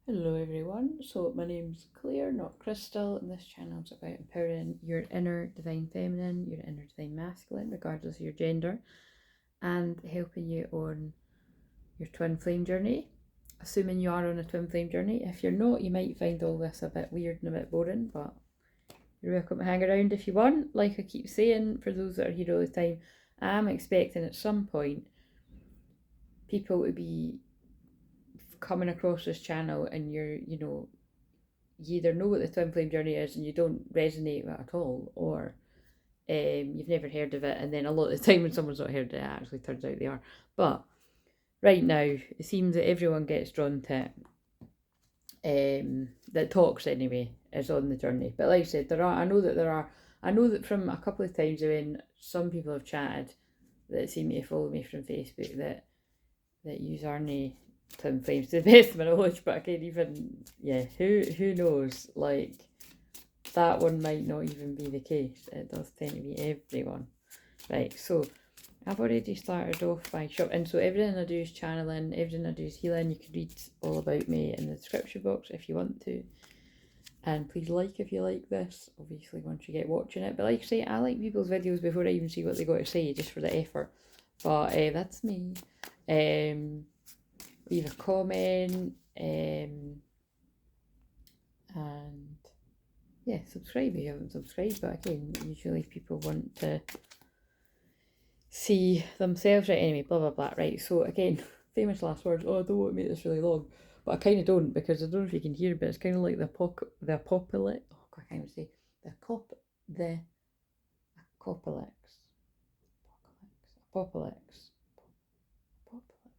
Hello everyone, so my name's Claire, not Crystal, and this channel is about empowering your inner divine feminine, your inner divine masculine, regardless of your gender, and helping you on your twin flame journey, assuming you are on a twin flame journey. If you're not, you might find all this a bit weird and a bit boring, but you're welcome to hang around if you want. Like I keep saying, for those that are here all the time, I'm expecting at some point people to be coming across this channel and you either know what the twin flame journey is and you don't resonate with it at all, or you've never heard of it, and then a lot of the time when someone's not heard it, it actually turns out they are. But right now, it seems that everyone gets drawn to it, that talks anyway, is on the journey. But like I said, I know that from a couple of times when some people have chatted that seem to follow me from Facebook that use aren't twin flames to the best of my knowledge, but again, even who knows? Like, that one might not even be the case. It does tend to be everyone. Right, so I've already started off by shopping. So everything I do is channeling, everything I do is healing. You can read all about me in the description box if you want to. And please like if you like this, obviously once you get watching it. But like I say, I like people's videos before I even see what they got to say, just for the effort. But that's me. Leave a comment, and yeah, subscribe if you haven't subscribed. But again, usually people want to see themselves. Right, anyway, blah blah blah. Right, so again, famous last words. Oh, I don't want to make this really long, but I kind of don't, because I don't know if you can hear, but it's kind of like the apocalypse. Oh, I can't even say the apocalypse.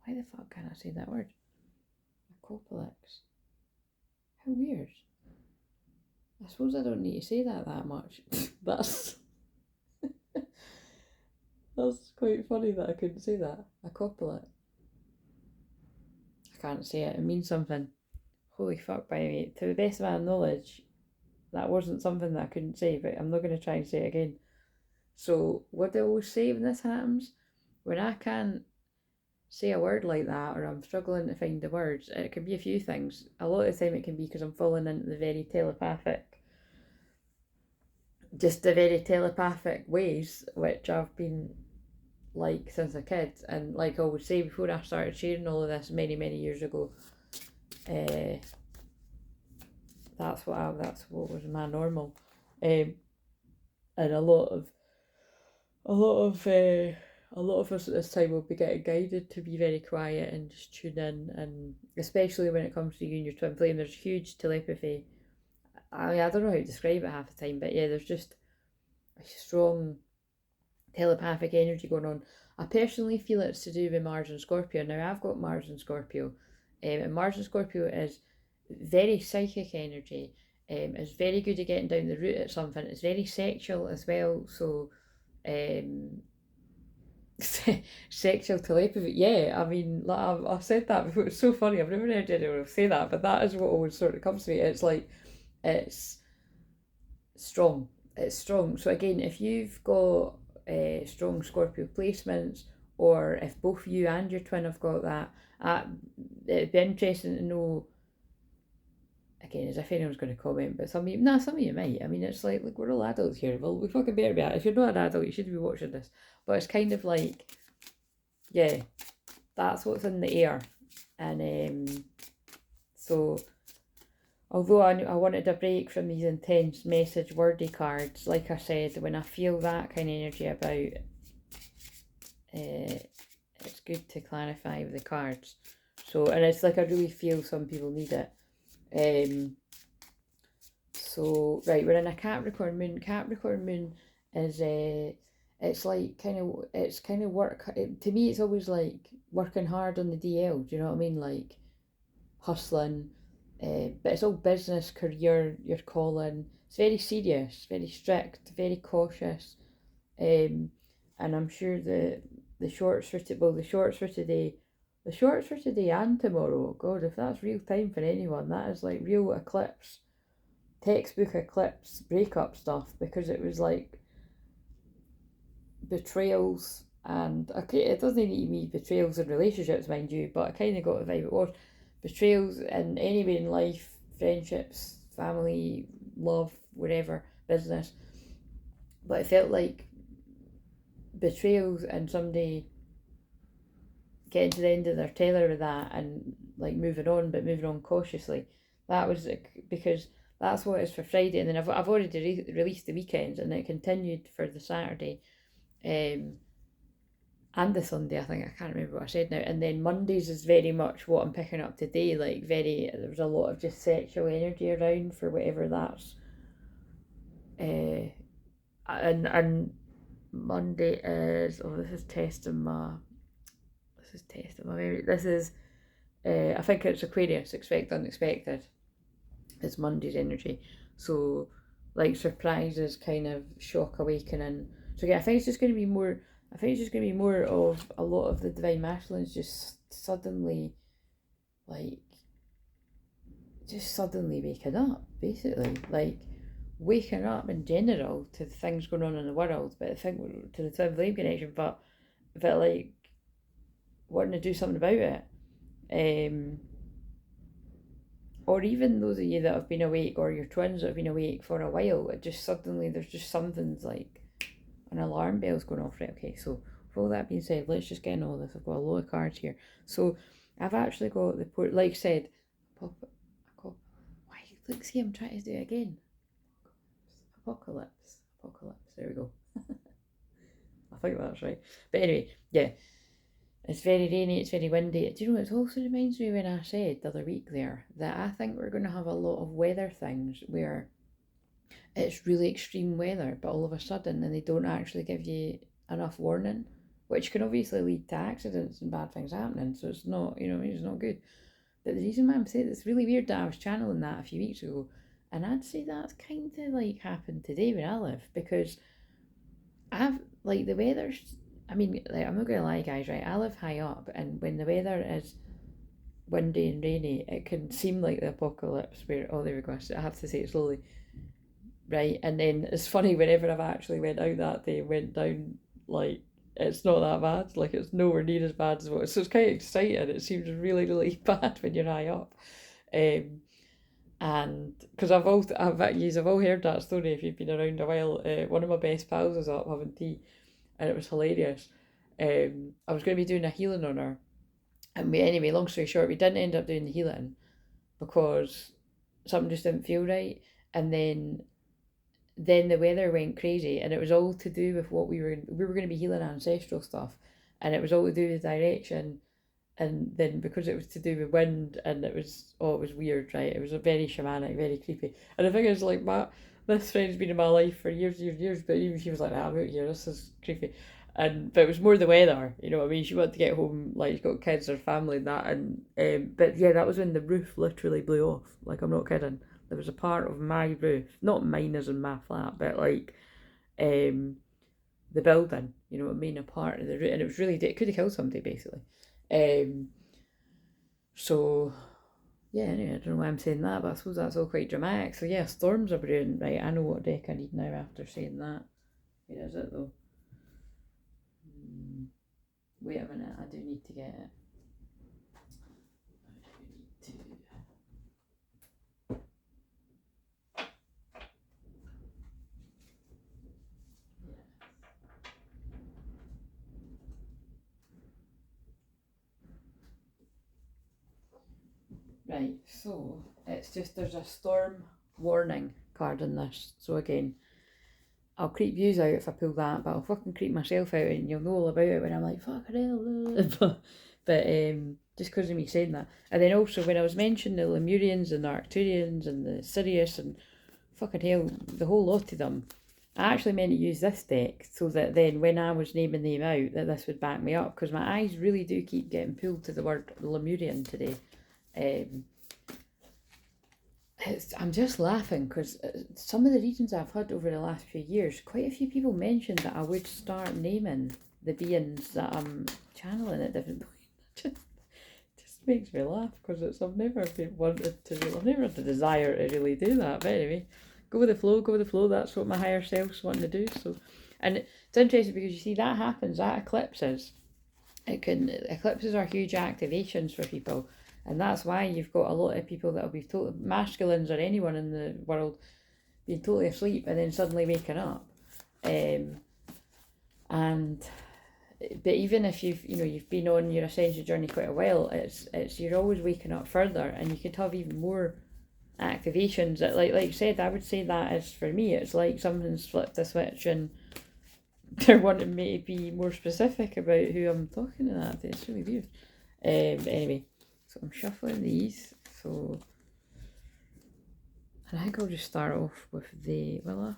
Why the fuck can't I say that word? Apocalypse. How weird. I suppose I don't need to say that much. that's that's quite funny that I couldn't say that. Apocalypse. I can't say it. It means something. Holy fuck, by the way. To the best of my knowledge, that wasn't something that I couldn't say, but I'm not going to try and say it again. So, what do I always say when this happens? When I can't say a word like that, or I'm struggling to find the words, it can be a few things. A lot of the time it can be because I'm falling into the very telepathic ways, which I've been like since a kid. And like I always say, before I started sharing all of this many years ago, that's what was my normal. And a lot of us at this time will be getting guided to be very quiet and just tune in, and especially when it comes to you and your twin flame, there's huge telepathy. I mean, I don't know how to describe it half the time, but yeah, there's just a strong telepathic energy going on. I personally feel it's to do with Mars and Scorpio. Now, I've got Mars and Scorpio, and Mars and Scorpio is very psychic energy. It's very good at getting down the root at something. It's very sexual as well, so sexual telepathy. Yeah, I mean, like, I've said that before. It's so funny. I've never heard anyone say that, but that is what always sort of comes to me. It's like, it's strong. It's strong. So again, if you've got strong Scorpio placements, or if both you and your twin have got that, it'd be interesting to know. Again, as if anyone's going to comment, but some of you might. I mean, it's like we're all adults here. Well, we fucking better be. If you're not an adult, you shouldn't be watching this. But it's kind of like, yeah, that's what's in the air. And so, although I wanted a break from these intense message wordy cards, like I said, when I feel that kind of energy about, it's good to clarify with the cards. So, and it's like I really feel some people need it. So right, we're in a Capricorn moon. Capricorn moon is it's like kind of work. To me, it's always like working hard on the DL. Do you know what I mean? Like hustling, but it's all business, career, your calling. It's very serious, very strict, very cautious. And I'm sure the shorts for today. The shorts for today and tomorrow, God, if that's real time for anyone, that is like real eclipse, textbook eclipse breakup stuff, because it was like betrayals, and okay, it doesn't need to be betrayals in relationships, mind you, but I kind of got the vibe it was betrayals in any way in life, friendships, family, love, whatever, business. But it felt like betrayals and somebody getting to the end of their tether with that and like moving on, but moving on cautiously. That was because that's what it's for Friday, and then I've already released the weekends, and it continued for the Saturday, and the Sunday. I think I can't remember what I said now. And then Mondays is very much what I'm picking up today. Like there was a lot of just sexual energy around for whatever that's. And Monday is this is testing my memory. This is I think it's Aquarius, expect unexpected. It's Monday's energy. So like surprises, kind of shock awakening. So yeah, I think it's just gonna be more of a lot of the divine masculines just suddenly waking up, basically. Like waking up in general to things going on in the world, but I think to the twin flame connection, but like wanting to do something about it. Or even those of you that have been awake, or your twins that have been awake for a while, it just suddenly there's just something's like an alarm bell's going off. Right, okay, so with all that being said, let's just get into all this. I've got a lot of cards here. So I've actually got the port, like I said, why, look, see, I'm trying to do it again. Apocalypse, there we go. I think that's right. But anyway, yeah. It's very rainy, it's very windy. Do you know, it also reminds me when I said the other week there that I think we're going to have a lot of weather things where it's really extreme weather, but all of a sudden, and they don't actually give you enough warning, which can obviously lead to accidents and bad things happening. So it's not, it's not good. But the reason why I'm saying it's really weird that I was channeling that a few weeks ago, and I'd say that's kind of like happened today where I live, because I've, like, the weather's, I mean, like, I'm not going to lie, guys, right? I live high up, and when the weather is windy and rainy, it can seem like the apocalypse where, oh, there we go, I have to say it slowly, right? And then it's funny, whenever I've actually went out that day, went down, like, it's not that bad, like, it's nowhere near as bad as what, so it's kind of exciting. It seems really, really bad when you're high up. And because I've all heard that story if you've been around a while. One of my best pals was up having tea, and it was hilarious. I was going to be doing a healing on her, and anyway, long story short, we didn't end up doing the healing because something just didn't feel right, and then the weather went crazy, and it was all to do with what we were going to be healing ancestral stuff, and it was all to do with direction. And then because it was to do with wind, and it was weird, right? It was a very shamanic, very creepy. And the thing is, like, this friend's been in my life for years, but even she was like, I'm out here, this is creepy. But it was more the weather, you know what I mean? She wanted to get home, like, she's got kids, her family and that, and but yeah, that was when the roof literally blew off. Like, I'm not kidding. There was a part of my roof, not mine as in my flat, but like, the building, you know what I mean? A part of the roof, and it was really, it could have killed somebody, basically. So yeah, anyway, I don't know why I'm saying that, but I suppose that's all quite dramatic. So yeah, storms are brewing, right? I know what deck I need now after saying that. Where is it though? Wait a minute, I do need to get it. Right, so it's just, there's a storm warning card in this. So again, I'll creep views out if I pull that, but I'll fucking creep myself out, and you'll know all about it when I'm like, fuck hell. but just because of me saying that. And then also when I was mentioning the Lemurians and the Arcturians and the Sirius and fucking hell, the whole lot of them, I actually meant to use this deck so that then when I was naming them out, that this would back me up, because my eyes really do keep getting pulled to the word Lemurian today. I'm just laughing because some of the readings I've had over the last few years, quite a few people mentioned that I would start naming the beings that I'm channeling at different points. just makes me laugh because I've never had the desire to really do that. But anyway, go with the flow. That's what my higher self's wanting to do. So, and it's interesting because you see that happens, that eclipses. Eclipses are huge activations for people. And that's why you've got a lot of people that'll be totally, masculines or anyone in the world, being totally asleep and then suddenly waking up. But even if you've been on your ascension journey quite a while, it's you're always waking up further, and you could have even more activations. That like you said, I would say that is, for me, it's like something's flipped a switch and they're wanting me to be more specific about who I'm talking to that. It's really weird. Anyway, so I'm shuffling these. So I think I'll just start off with the what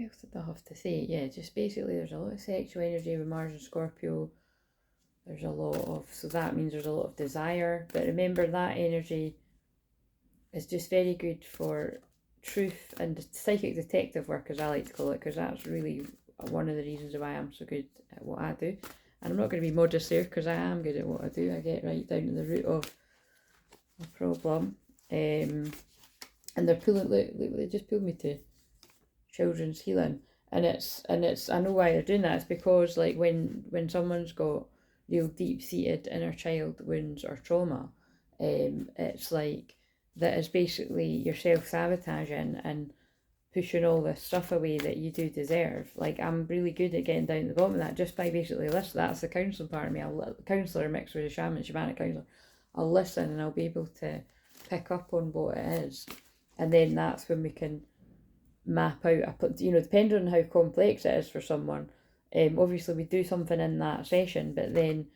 else did I have to say? Yeah, just basically there's a lot of sexual energy with Mars and Scorpio. There's a lot of, so that means there's a lot of desire. But remember, that energy is just very good for truth and psychic detective work, as I like to call it, because that's really one of the reasons why I'm so good at what I do. And I'm not going to be modest there, because I am good at what I do. I get right down to the root of a problem. And they're pulling, look, they just pulled me to children's healing. And it's I know why they're doing that. It's because, like, when someone's got real deep-seated inner child wounds or trauma, it's like that is basically your self-sabotaging and pushing all this stuff away that you do deserve. Like, I'm really good at getting down to the bottom of that just by basically listening. That's the counselling part of me. Counsellor mixed with a shaman, shamanic counsellor. I'll listen and I'll be able to pick up on what it is, and then that's when we can map out depending on how complex it is for someone. Obviously we do something in that session, but then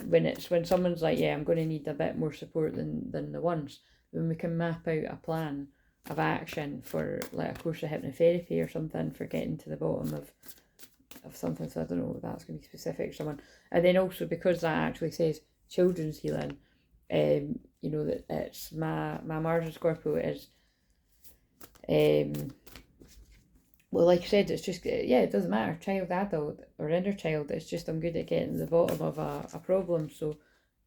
when someone's like, yeah, I'm going to need a bit more support than the ones, then we can map out a plan of action for, like, a course of hypnotherapy or something for getting to the bottom of something. So I don't know if that's going to be specific to someone. And then also, because that actually says children's healing, that it's my Mars and Scorpio is well, like I said, it's just, yeah, it doesn't matter, child, adult, or inner child. It's just I'm good at getting to the bottom of a problem. So,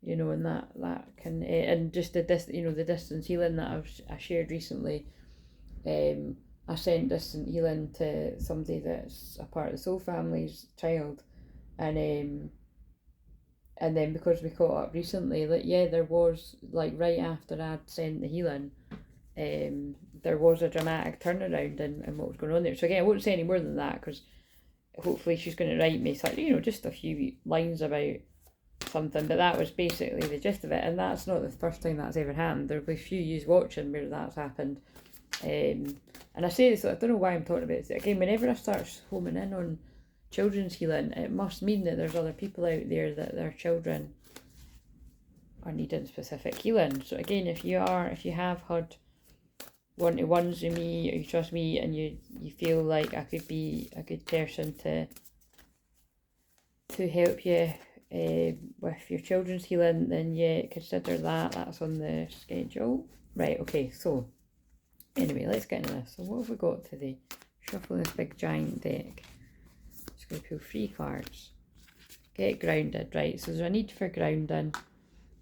and that can, and just the distance healing that I shared recently. I sent distant healing to somebody that's a part of the soul family's child, and then because we caught up recently, like, yeah, there was, like, right after I'd sent the healing, there was a dramatic turnaround in what was going on there. So again, I won't say any more than that, because hopefully she's going to write me just a few lines about something, but that was basically the gist of it. And that's not the first time that's ever happened. There'll be a few yous watching where that's happened. And I say this, I don't know why I'm talking about it. Again, whenever I start homing in on children's healing, it must mean that there's other people out there that their children are needing specific healing. So again, if you have had one-to-ones with me, or you trust me, and you feel like I could be a good person to help you with your children's healing, then yeah, consider that. That's on the schedule. Right, okay, so anyway, let's get into this. So what have we got today? Shuffling this big giant deck. Just going to pull 3 cards. Get grounded, right? So there's a need for grounding.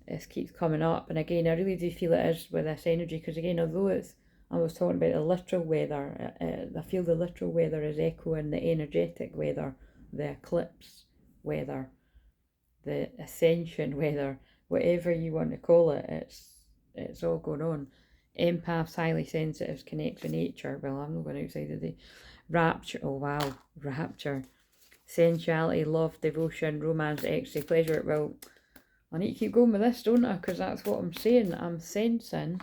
This keeps coming up, and again, I really do feel it is with this energy, because again, although I was talking about the literal weather, I feel the literal weather is echoing the energetic weather, the eclipse weather, the ascension weather, whatever you want to call it. It's all going on. Empaths, highly sensitives, connect with nature. Well, I'm not going outside of the rapture. Oh wow, rapture. Sensuality, love, devotion, romance, ecstasy, pleasure. Well, I need to keep going with this, don't I? Because that's what I'm saying. I'm sensing.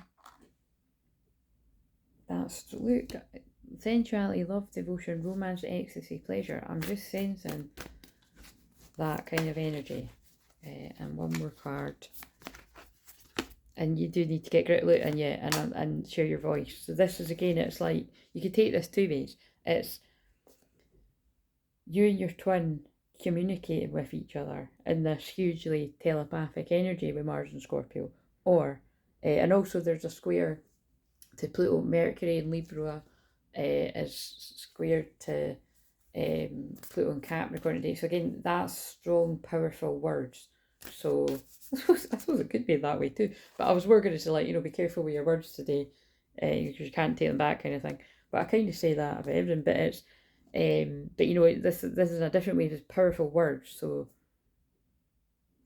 Look, sensuality, love, devotion, romance, ecstasy, pleasure. I'm just sensing that kind of energy. And one more card. And you do need to get great look, and yeah, and share your voice. So this is, again, it's like, you could take this 2 ways. It's you and your twin communicating with each other in this hugely telepathic energy with Mars and Scorpio. Or, and also there's a square to Pluto. Mercury in Libra is squared to Pluto and Capricorn today. So again, that's strong, powerful words. So I suppose it could be that way too. But I was more going to say, like, be careful with your words today, because you can't take them back, kind of thing. But I kind of say that about everything. But it's but this is a different way. There's powerful words. So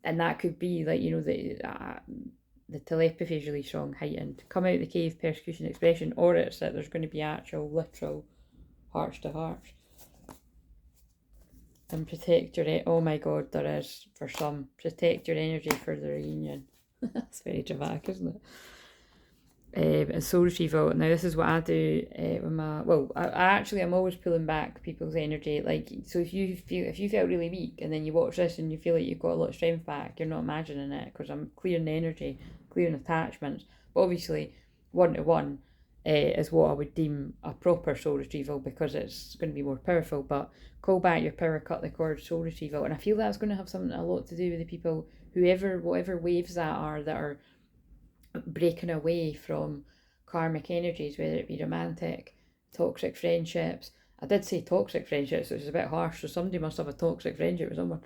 And that could be like, you know, the telepathy is really strong, heightened. Come out of the cave, persecution, expression, or it's that there's going to be actual, literal hearts to hearts. And protect your, oh my god, there is, for some, protect your energy for the reunion. That's very dramatic, isn't it? And soul retrieval. Now this is what I do with my, well, I'm always pulling back people's energy. Like, so if you felt really weak and then you watch this and you feel like you've got a lot of strength back, you're not imagining it, because I'm clearing the energy, clearing attachments. But obviously, one-to-one is what I would deem a proper soul retrieval, because it's going to be more powerful. But call back your power, cut the cord, soul retrieval, and I feel that's going to have a lot to do with the people, whatever waves that are breaking away from karmic energies, whether it be romantic, toxic friendships. I did say toxic friendships, which is a bit harsh, so somebody must have a toxic friendship with someone.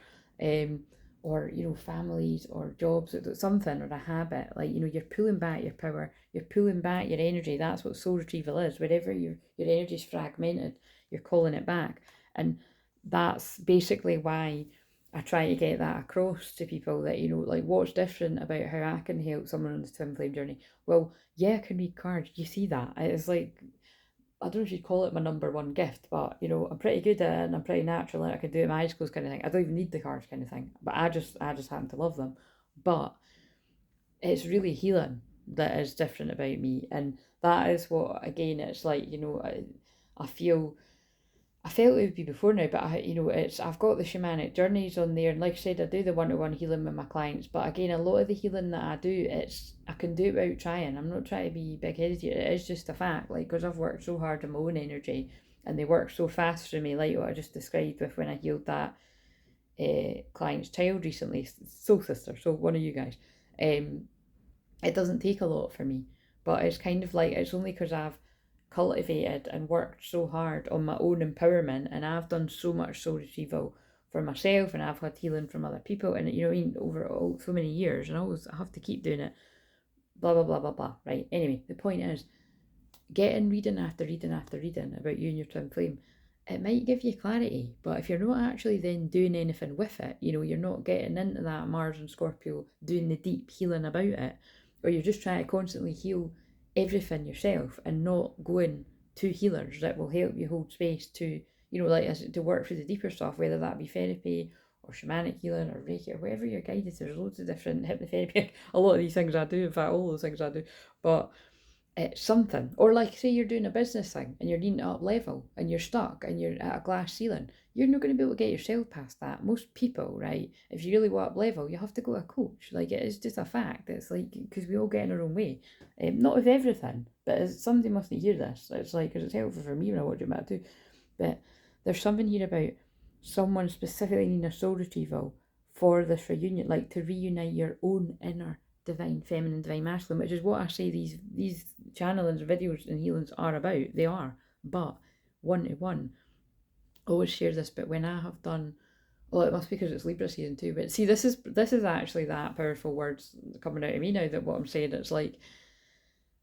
Or, you know, families or jobs, something, or a habit. Like, you know, you're pulling back your power, you're pulling back your energy. That's what soul retrieval is. Wherever your energy is fragmented, you're calling it back. And that's basically why I try to get that across to people, that, you know, like, what's different about how I can help someone on this twin flame journey? Well, yeah, I can read cards. You see that? It's like, I don't know if you'd call it my number one gift, but, you know, I'm pretty good at it and I'm pretty natural and I can do it with my eyes closed kind of thing. I don't even need the cards kind of thing, but I just happen to love them. But it's really healing that is different about me, and that is what, again, it's like, you know, I felt it would be before now, but I've got the shamanic journeys on there, and like I said, I do the one-to-one healing with my clients. But again, a lot of the healing that I do, I can do it without trying. I'm not trying to be big-headed here. It is just a fact, like, because I've worked so hard on my own energy, and they work so fast for me, like what I just described with when I healed that client's child recently, soul sister, so one of you guys. It doesn't take a lot for me, but it's kind of like, it's only because I've cultivated and worked so hard on my own empowerment, and I've done so much soul retrieval for myself, and I've had healing from other people, and, you know what I mean, over so many years, and I have to keep doing it, blah blah blah blah blah, right? Anyway, the point is, getting reading after reading after reading about you and your twin flame, it might give you clarity, but if you're not actually then doing anything with it, you know, you're not getting into that Mars and Scorpio, doing the deep healing about it, or you're just trying to constantly heal everything yourself and not going to healers that will help you hold space to, you know, like, to work through the deeper stuff, whether that be therapy or shamanic healing or Reiki or whatever you're guided. There's loads of different hypnotherapy. A lot of these things I do, in fact, all those things I do. But it's something. Or like, say you're doing a business thing and you're needing to up level and you're stuck and you're at a glass ceiling, you're not going to be able to get yourself past that. Most people, right, if you really want up level, you have to go to a coach. Like, it is just a fact. It's like, because we all get in our own way. Not with everything, but somebody mustn't hear this. It's like, because it's helpful for me when I watch it back too. But there's something here about someone specifically needing a soul retrieval for this reunion, like to reunite your own inner divine feminine, divine masculine, which is what I say these channelings, videos and healings are about. They are. But one-to-one, I always share this, but when I have done, well, it must be because it's Libra season 2, but see, this is actually that powerful words coming out of me now, that what I'm saying, it's like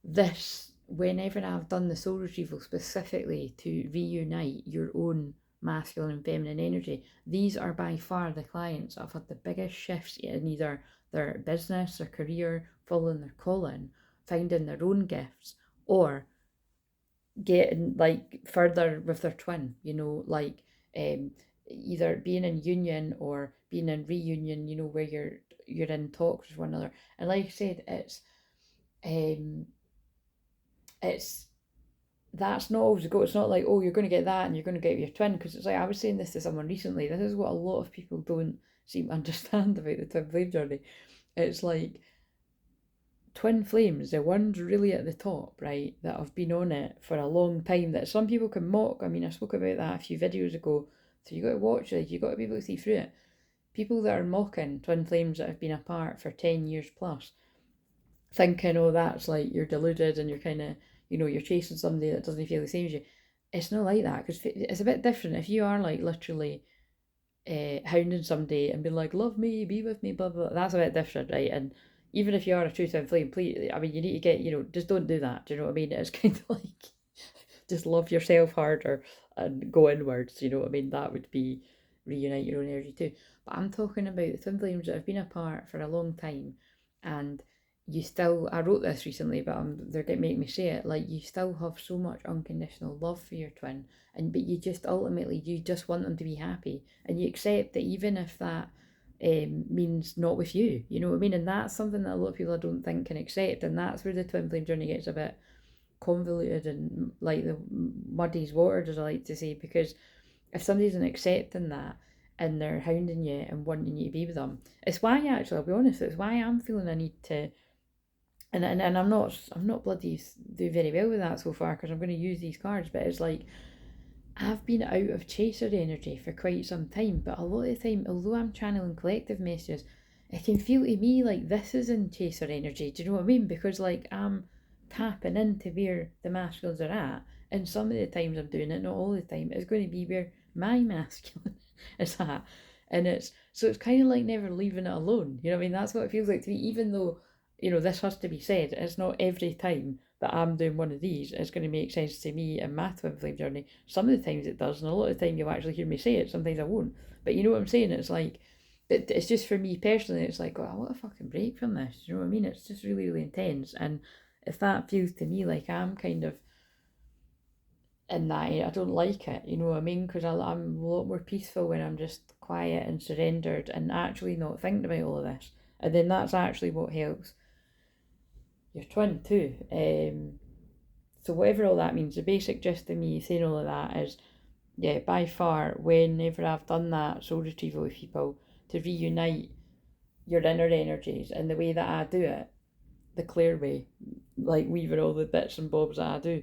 this, whenever I've done the soul retrieval specifically to reunite your own masculine and feminine energy, these are by far the clients that have had the biggest shifts in either their business, their career, following their calling, finding their own gifts, or getting like further with their twin, you know, like either being in union or being in reunion, you know, where you're in talks with one another. And like I said, it's that's not always the goal. It's not like, oh, you're going to get that and you're going to get your twin, because it's like, I was saying this to someone recently, this is what a lot of people don't seem to understand about the twin flame journey. It's like, twin flames, the ones really at the top, right, that have been on it for a long time, that some people can mock. I mean, I spoke about that a few videos ago, so you got to watch it, you got to be able to see through it. People that are mocking twin flames that have been apart for 10 years plus, thinking, oh, that's like, you're deluded and you're kind of, you know, you're chasing somebody that doesn't feel the same as you. It's not like that, because it's a bit different. If you are like literally hounding somebody and being like, love me, be with me, blah, blah, blah, that's a bit different, right? And even if you are a true twin flame, please, I mean, you need to get, you know, just don't do that. Do you know what I mean? It's kind of like, just love yourself harder and go inwards. You know what I mean? That would be reunite your own energy too. But I'm talking about the twin flames that have been apart for a long time, and you still, I wrote this recently, but they're going to make me say it, like, you still have so much unconditional love for your twin, but you just ultimately, you just want them to be happy, and you accept that even if that means not with you, you know what I mean? And that's something that a lot of people I don't think can accept, and that's where the twin flame journey gets a bit convoluted and like the muddies water, as I like to say, because if somebody isn't accepting that and they're hounding you and wanting you to be with them, it's why, actually, I'll be honest, it's why I'm feeling I need to, and I'm not bloody do very well with that so far, because I'm going to use these cards, but it's like, I've been out of chaser energy for quite some time, but a lot of the time, although I'm channeling collective messages, it can feel to me like this is in chaser energy, do you know what I mean? Because like, I'm tapping into where the masculines are at, and some of the times I'm doing it, not all the time, it's going to be where my masculine is at, and it's kind of like never leaving it alone, you know what I mean? That's what it feels like to me, even though, you know, this has to be said, it's not every time that I'm doing one of these it's going to make sense to me in my twin flame journey. Some of the times it does, and a lot of the time you'll actually hear me say it, sometimes I won't, but you know what I'm saying? It's like, it's just for me personally, it's like, oh, I want a fucking break from this, you know what I mean? It's just really, really intense, and if that feels to me like I'm kind of in that, I don't like it, you know what I mean? Because I'm a lot more peaceful when I'm just quiet and surrendered and actually not thinking about all of this, and then that's actually what helps your twin too. So whatever all that means, the basic gist of me saying all of that is, yeah, by far, whenever I've done that soul retrieval with people to reunite your inner energies, and the way that I do it, the Claire way, like weaving all the bits and bobs that I do,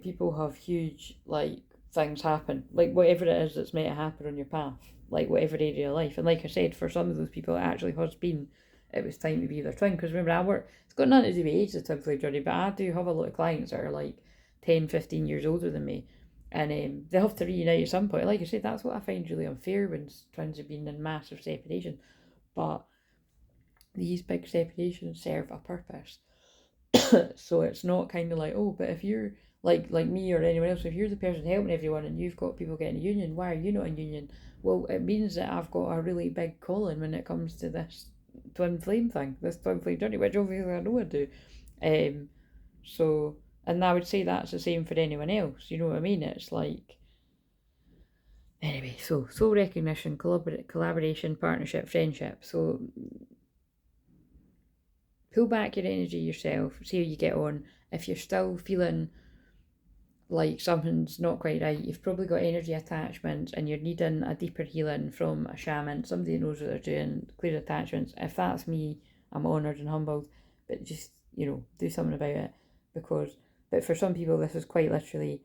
people have huge, like, things happen, like whatever it is that's meant to happen on your path, like whatever area of life. And like I said, for some of those people it actually has been, it was time to be their twin, because remember, I work, it's got nothing to do with age, the twin flame journey, but I do have a lot of clients that are like 10-15 years older than me, and they have to reunite at some point. Like I said, that's what I find really unfair when twins have been in massive separation, but these big separations serve a purpose. So it's not kind of like, oh, but if you're like me or anyone else, if you're the person helping everyone and you've got people getting a union, why are you not in union? Well, it means that I've got a really big calling when it comes to this twin flame thing, this twin flame journey, which obviously I know I do. So, and I would say that's the same for anyone else, you know what I mean? It's like, anyway, so soul recognition, collaboration, partnership, friendship. So pull back your energy yourself, see how you get on. If you're still feeling like something's not quite right, you've probably got energy attachments and you're needing a deeper healing from a shaman, somebody who knows what they're doing, clear attachments. If that's me, I'm honoured and humbled, but just, you know, do something about it, but for some people this is quite literally,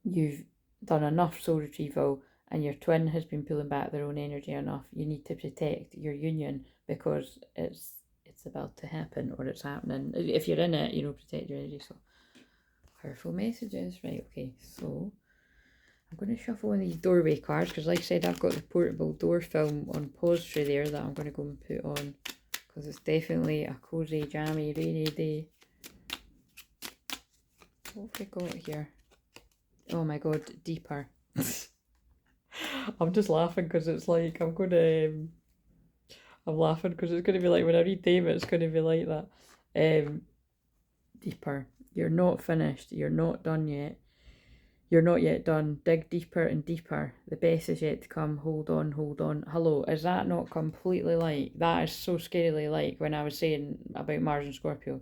you've done enough soul retrieval and your twin has been pulling back their own energy enough. You need to protect your union because it's about to happen, or it's happening. If you're in it, you know, protect your energy. So powerful messages. Right, okay, so I'm going to shuffle one of these doorway cards, because like I said, I've got the portable door film on pause through there that I'm going to go and put on, because it's definitely a cozy, jammy, rainy day. What have we got here? Oh my god, deeper. I'm just laughing because it's like, I'm laughing because it's going to be like, when I read them, it's going to be like that. Deeper. You're not finished. You're not done yet. You're not yet done. Dig deeper and deeper. The best is yet to come. Hold on, hold on. Hello, is that not completely like, that is so scarily like when I was saying about Mars and Scorpio.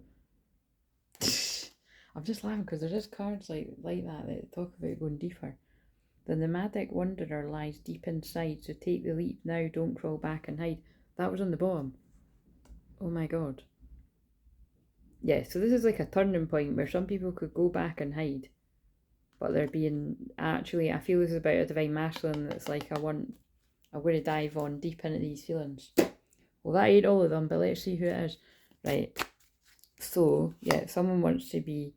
I'm just laughing because there is cards like that talk about going deeper. The nomadic wanderer lies deep inside, so take the leap now, don't crawl back and hide. That was on the bottom. Oh my god. Yeah, so this is like a turning point where some people could go back and hide, but they're being, actually, I feel this is about a divine masculine that's like, I'm going to dive on deep into these feelings. Well, that ain't all of them, but let's see who it is. Right. So, yeah, someone wants to be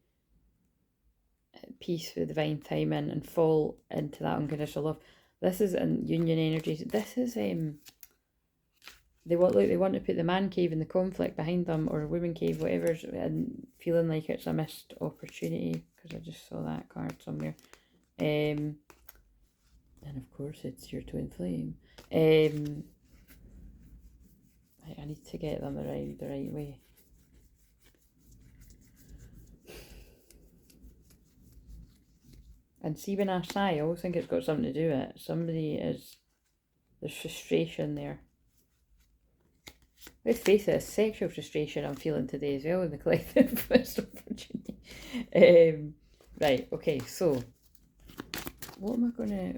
at peace with divine timing and fall into that unconditional love. This is in union energies. This is they want to put the man cave and the conflict behind them, or woman cave, whatever's, and feeling like it's a missed opportunity, because I just saw that card somewhere. And of course it's your twin flame. I need to get them the right way. And see, when I sigh, I always think it's got something to do with it. There's frustration there. Let's face it, sexual frustration I'm feeling today as well in the collective Western Virginia. Right, okay, so what am I gonna...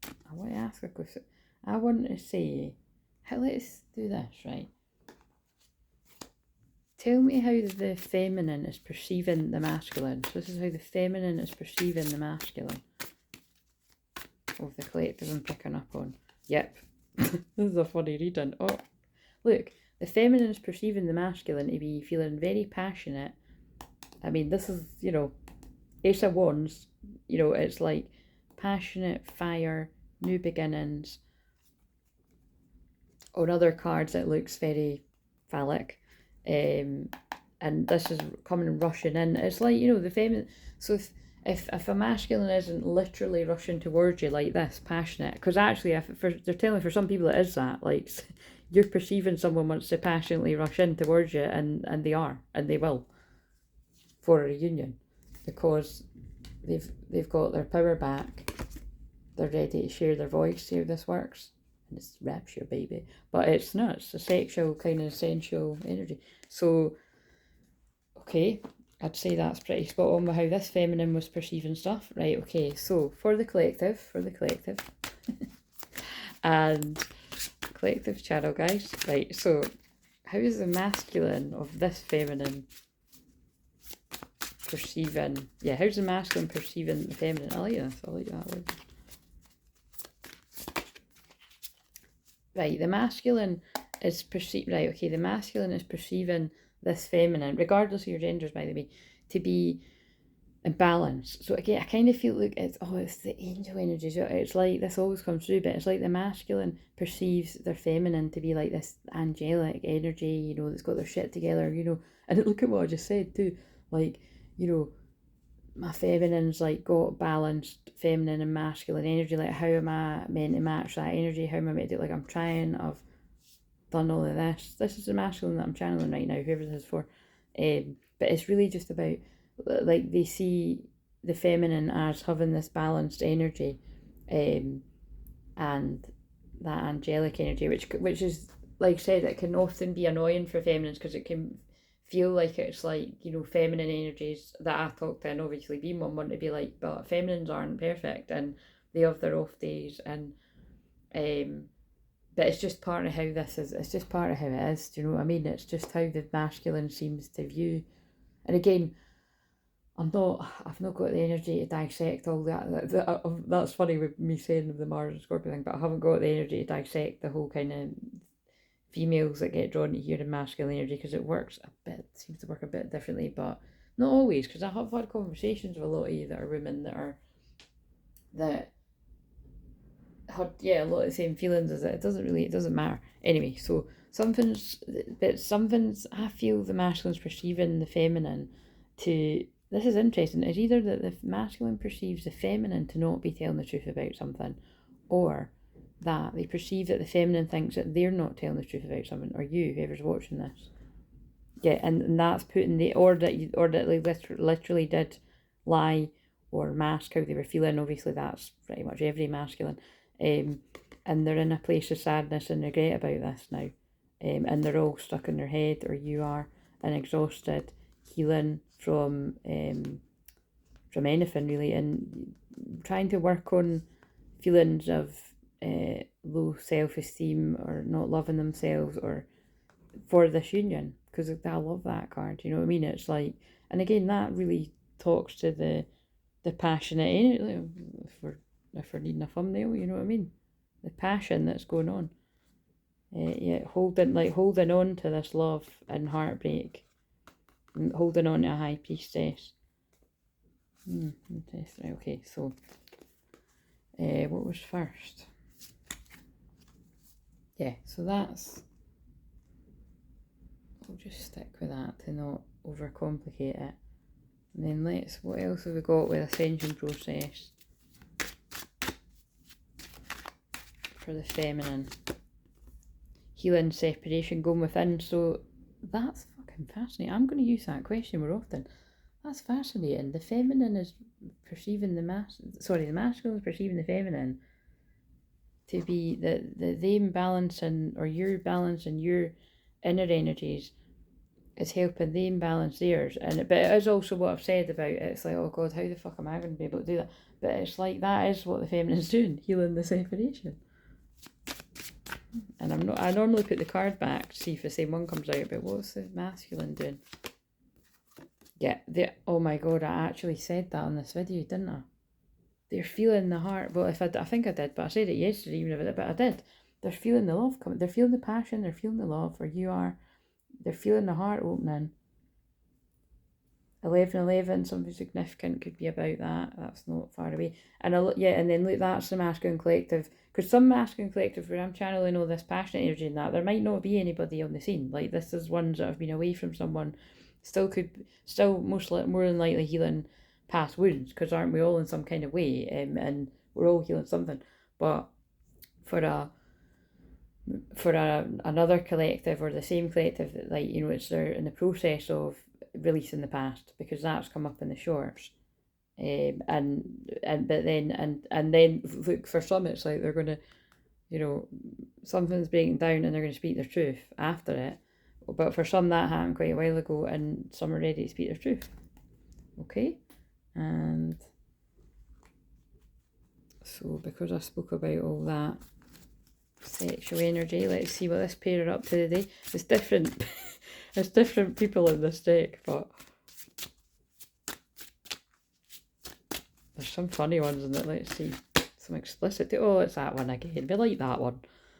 I want to ask a question. I want to say, let's do this, right? Tell me how the feminine is perceiving the masculine. So this is how the feminine is perceiving the masculine. Of the collective I'm picking up on. Yep. This is a funny reading. Oh, look. The feminine is perceiving the masculine to be feeling very passionate. I mean, this is, you know, Ace of Wands. You know, it's like passionate, fire, new beginnings. On other cards, it looks very phallic. And this is coming rushing in. It's like, you know, the feminine. So if a masculine isn't literally rushing towards you like this, passionate, because actually, they're telling me for some people it is that, like, you're perceiving someone wants to passionately rush in towards you, and they are, and they will, for a reunion, because they've got their power back, they're ready to share their voice, see how this works. And it's rapture, baby. But it's not, it's a sexual kind of sensual energy. So, okay, I'd say that's pretty spot on with how this feminine was perceiving stuff. Right, okay, so for the collective, and collective channel, guys. Right, so how is the masculine of this feminine perceiving? Yeah, how's the masculine perceiving the feminine? I like this, I like that word. Right, the masculine is right, okay, the masculine is perceiving this feminine, regardless of your genders, by the way, to be in balance. So again, I kind of feel like it's the angel energy. So it's like this always comes through, but it's like the masculine perceives their feminine to be like this angelic energy, you know, that's got their shit together, you know. And look at what I just said too, like, you know, my feminine's like got balanced feminine and masculine energy. Like, how am I meant to match that energy? How am I meant to do it? Like, I'm trying, I've done all of this. This is the masculine that I'm channeling right now, whoever this is for. But it's really just about, like, they see the feminine as having this balanced energy, and that angelic energy, which is, like I said, it can often be annoying for feminines, because it can feel like it's like, you know, feminine energies that I talk to, and obviously being one, want to be like, but feminines aren't perfect and they have their off days, and but it's just part of how this is, it's just part of how it is, do you know what I mean? It's just how the masculine seems to view. And again, I've not got the energy to dissect all that. That's funny with me saying the Mars and Scorpio thing, but I haven't got the energy to dissect the whole kind of females that get drawn to here in masculine energy, because it seems to work a bit differently, but not always, because I have had conversations with a lot of you that are women that had, yeah, a lot of the same feelings as it. It doesn't matter. Anyway, so something's, I feel the masculine's perceiving the feminine to, this is interesting, it's either that the masculine perceives the feminine to not be telling the truth about something, or that they perceive that the feminine thinks that they're not telling the truth about something, or you, whoever's watching this. Yeah, and that's putting or that they literally did lie or mask how they were feeling. Obviously, that's pretty much every masculine. And they're in a place of sadness and regret about this now. And they're all stuck in their head, or you are, and exhausted, healing from anything really, and trying to work on feelings of low self-esteem, or not loving themselves, or for this union, because I love that card, you know what I mean? It's like, and again, that really talks to the passionate energy, if we're needing a thumbnail, you know what I mean? The passion that's going on. Yeah, holding on to this love and heartbreak, and holding on to a high priestess. Interesting. Okay, so what was first? Yeah, so that's, I'll just stick with that to not overcomplicate it. And then what else have we got with ascension process? for the feminine. Healing, separation, going within. So that's fucking fascinating. I'm going to use that question more often. That's fascinating. The feminine is perceiving the masculine is perceiving the feminine to be the them balancing, or you're balancing your inner energies is helping them balance theirs. But it is also what I've said about it. It's like, oh God, how the fuck am I going to be able to do that? But it's like, that is what the feminine's doing, healing the separation. And I normally put the card back to see if the same one comes out, but what's the masculine doing? Yeah, oh my God, I actually said that on this video, didn't I? They're feeling the heart. Well, I think I did, but I said it yesterday even if but I did. They're feeling the love coming. They're feeling the passion. They're feeling the love, or you are. They're feeling the heart opening. 11/11, something significant could be about that. That's not far away. And and then look, that's the masculine collective. Because some masculine collective, where I'm channeling all this passionate energy and that, there might not be anybody on the scene. Like, this is ones that have been away from someone. Still more than likely healing past wounds, because aren't we all in some kind of way? And we're all healing something. But for another collective, or the same collective, that, like, you know, it's they're in the process of releasing the past, because that's come up in the shorts. But then look, for some it's like they're gonna, you know, something's breaking down and they're gonna speak their truth after it. But for some that happened quite a while ago, and some are ready to speak their truth. Okay, and so because I spoke about all that sexual energy, let's see what this pair are up to today. It's different. There's different people in this deck, but there's some funny ones in it. Let's see. Some explicit. Oh, it's that one again. We like that one.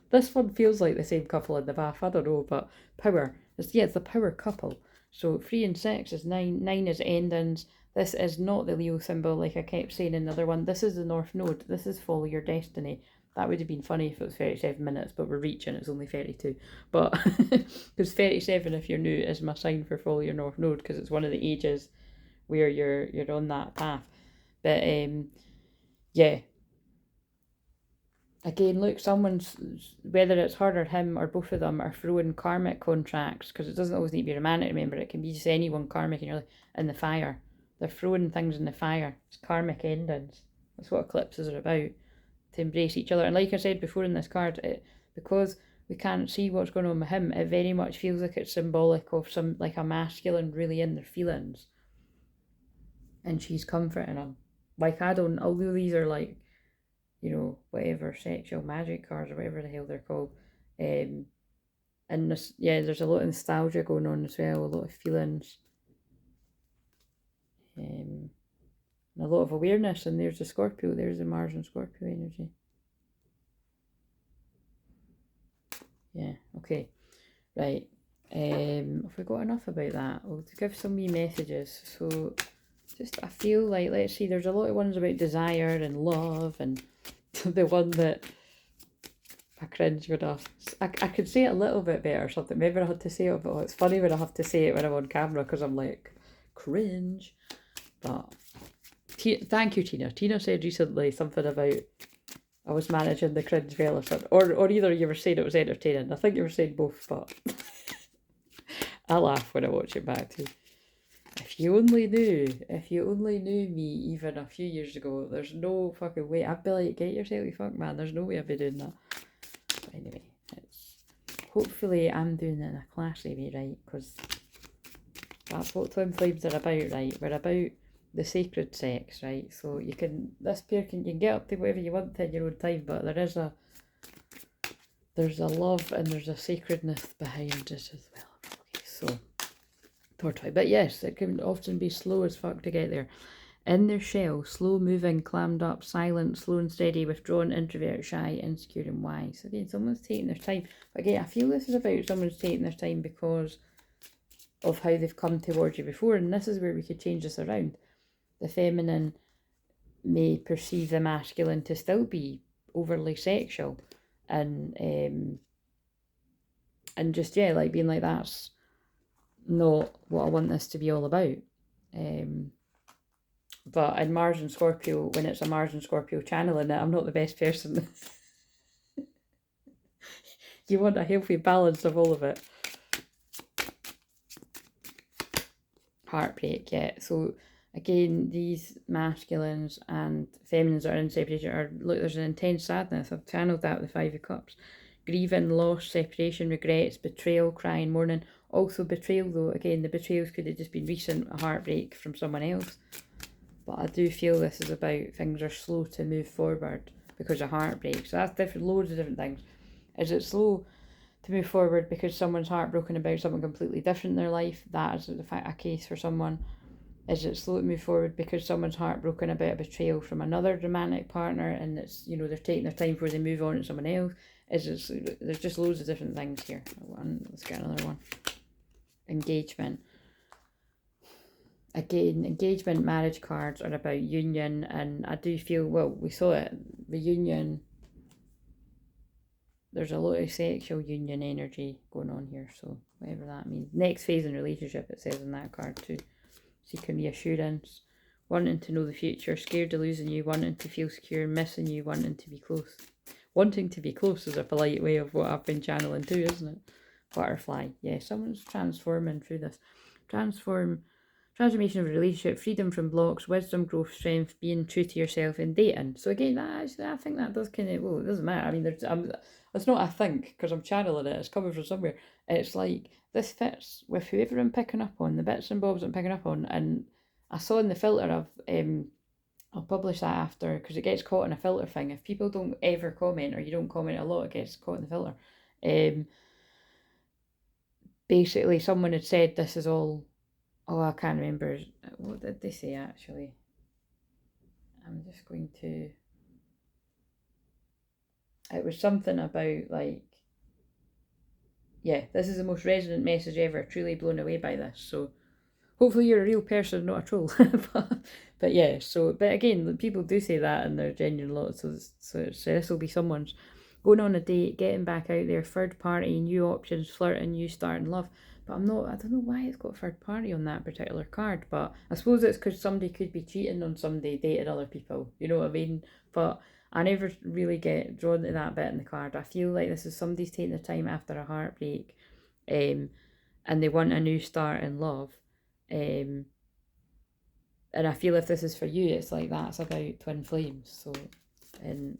This one feels like the same couple in the bath. I don't know, but power. It's the power couple. So 3 and 6 is 9. 9 is endings. This is not the Leo symbol, like I kept saying in the other one. This is the North Node. This is follow your destiny. That would have been funny if it was 37 minutes, but we're reaching, it's only 32. But, because 37, if you're new, is my sign for follow your North Node, because it's one of the ages where you're on that path. But, yeah. Again, look, someone's, whether it's her or him or both of them, are throwing karmic contracts, because it doesn't always need to be romantic, remember, it can be just anyone karmic in the fire. They're throwing things in the fire. It's karmic endings. That's what eclipses are about. To embrace each other. And like I said before in this card, because we can't see what's going on with him, it very much feels like it's symbolic of some, like a masculine really in their feelings, and she's comforting him. Like, although these are like, you know, whatever, sexual magic cards or whatever the hell they're called, and this, there's a lot of nostalgia going on as well, a lot of feelings, and a lot of awareness. And there's the Scorpio, there's the Mars and Scorpio energy. Yeah, okay. Right. Have we got enough about that? I'll give some wee messages. So I feel like, let's see, there's a lot of ones about desire and love, and the one that I cringe when I could say it a little bit better or something. Maybe I had to say it, but it's funny when I have to say it when I'm on camera, because I'm like, cringe. But thank you, Tina. Tina said recently something about I was managing the cringe well or something. Or either you were saying it was entertaining. I think you were saying both, but I laugh when I watch it back too. If you only knew me even a few years ago, there's no fucking way. I'd be like, get yourself, you fuck man, there's no way I'd be doing that. But anyway, hopefully I'm doing it in a classy way, right? Because that's what twin flames are about, right? We're about the sacred sex, right? So you can get up to whatever you want in your own time, but there's a love and there's a sacredness behind it as well. Okay, so but yes, it can often be slow as fuck to get there. In their shell, slow moving, clammed up, silent, slow and steady, withdrawn, introvert, shy, insecure and wise. So again, someone's taking their time. But again, I feel this is about someone's taking their time because of how they've come towards you before, and this is where we could change this around. The feminine may perceive the masculine to still be overly sexual, and just like being like, that's not what I want this to be all about. But in Mars and Scorpio, when it's a Mars and Scorpio channeling it, I'm not the best person You want a healthy balance of all of it. Heartbreak, yeah. So again, these masculines and feminines that are in separation are, look, there's an intense sadness. I've channeled that with the Five of Cups. Grieving, loss, separation, regrets, betrayal, crying, mourning. Also betrayal though, again, the betrayals could have just been recent, a heartbreak from someone else. But I do feel this is about things are slow to move forward because of heartbreak. So that's different, loads of different things. Is it slow to move forward because someone's heartbroken about something completely different in their life? That is the fact a case for someone. Is it slow to move forward because someone's heartbroken about a betrayal from another romantic partner and it's, you know, they're taking their time before they move on to someone else? Is it, there's just loads of different things here. Let's get another one. Engagement. Again, engagement, marriage cards are about union, and I do feel, well, we saw it, the union, there's a lot of sexual union energy going on here, so whatever that means. Next phase in relationship, it says in that card too. Seeking reassurance, wanting to know the future, scared of losing you, wanting to feel secure, missing you, wanting to be close. Wanting to be close is a polite way of what I've been channeling too, isn't it? Butterfly, yeah, someone's transforming through this. Transformation of a relationship, freedom from blocks, wisdom, growth, strength, being true to yourself in dating. So again, I think that does kind of, well, it doesn't matter. I mean, it's not I think, because I'm channeling it, it's coming from somewhere. It's like, this fits with whoever I'm picking up on, the bits and bobs I'm picking up on. And I saw in the filter, I'll publish that after, because it gets caught in a filter thing. If people don't ever comment, or you don't comment a lot, it gets caught in the filter. Basically, someone had said this is all, oh, I can't remember, what did they say actually? I'm just going to, it was something about like, yeah, this is the most resonant message ever, truly blown away by this. So hopefully you're a real person, not a troll. but yeah, so, but again, people do say that in their genuine lot, so this will be someone's going on a date, getting back out there, third party, new options, flirting, new start in love. But I don't know why it's got third party on that particular card, but I suppose it's because somebody could be cheating on somebody, dating other people, you know what I mean? But I never really get drawn to that bit in the card. I feel like this is somebody's taking the time after a heartbreak, and they want a new start in love. And I feel if this is for you, it's like that's about twin flames. So, and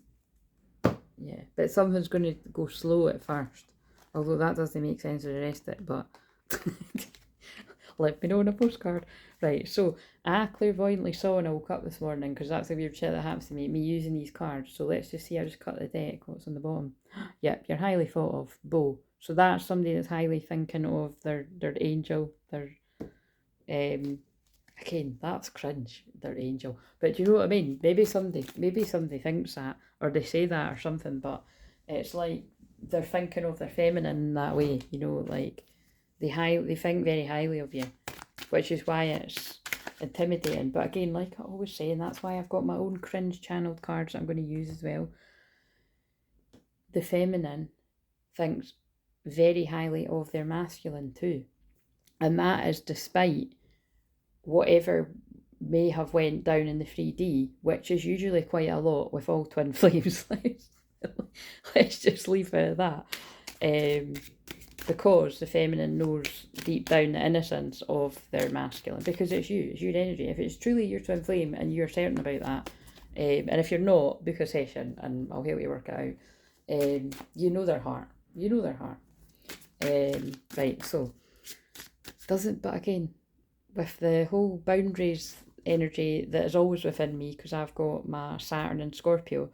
yeah, but something's going to go slow at first, although that doesn't make sense to the rest of it, but let me know on a postcard. Right, so I clairvoyantly saw when I woke up this morning, because that's a weird shit that happens to me using these cards. So let's just see, I just cut the deck, what's on the bottom. Yep, you're highly thought of, Bo. So that's somebody that's highly thinking of their angel, their again, that's cringe, their angel. But do you know what I mean? Maybe somebody thinks that, or they say that or something, but it's like they're thinking of their feminine in that way, you know, like they think very highly of you, which is why it's intimidating. But again, like I always say, and that's why I've got my own cringe channeled cards that I'm going to use as well. The feminine thinks very highly of their masculine too, and that is despite whatever may have went down in the 3D, which is usually quite a lot with all twin flames. Let's just leave it at that. Because the feminine knows deep down the innocence of their masculine, because it's your energy. If it's truly your twin flame and you're certain about that, and if you're not, book a session and I'll help you work it out. You know their heart. Right, so but again, with the whole boundaries energy that is always within me, because I've got my Saturn and Scorpio,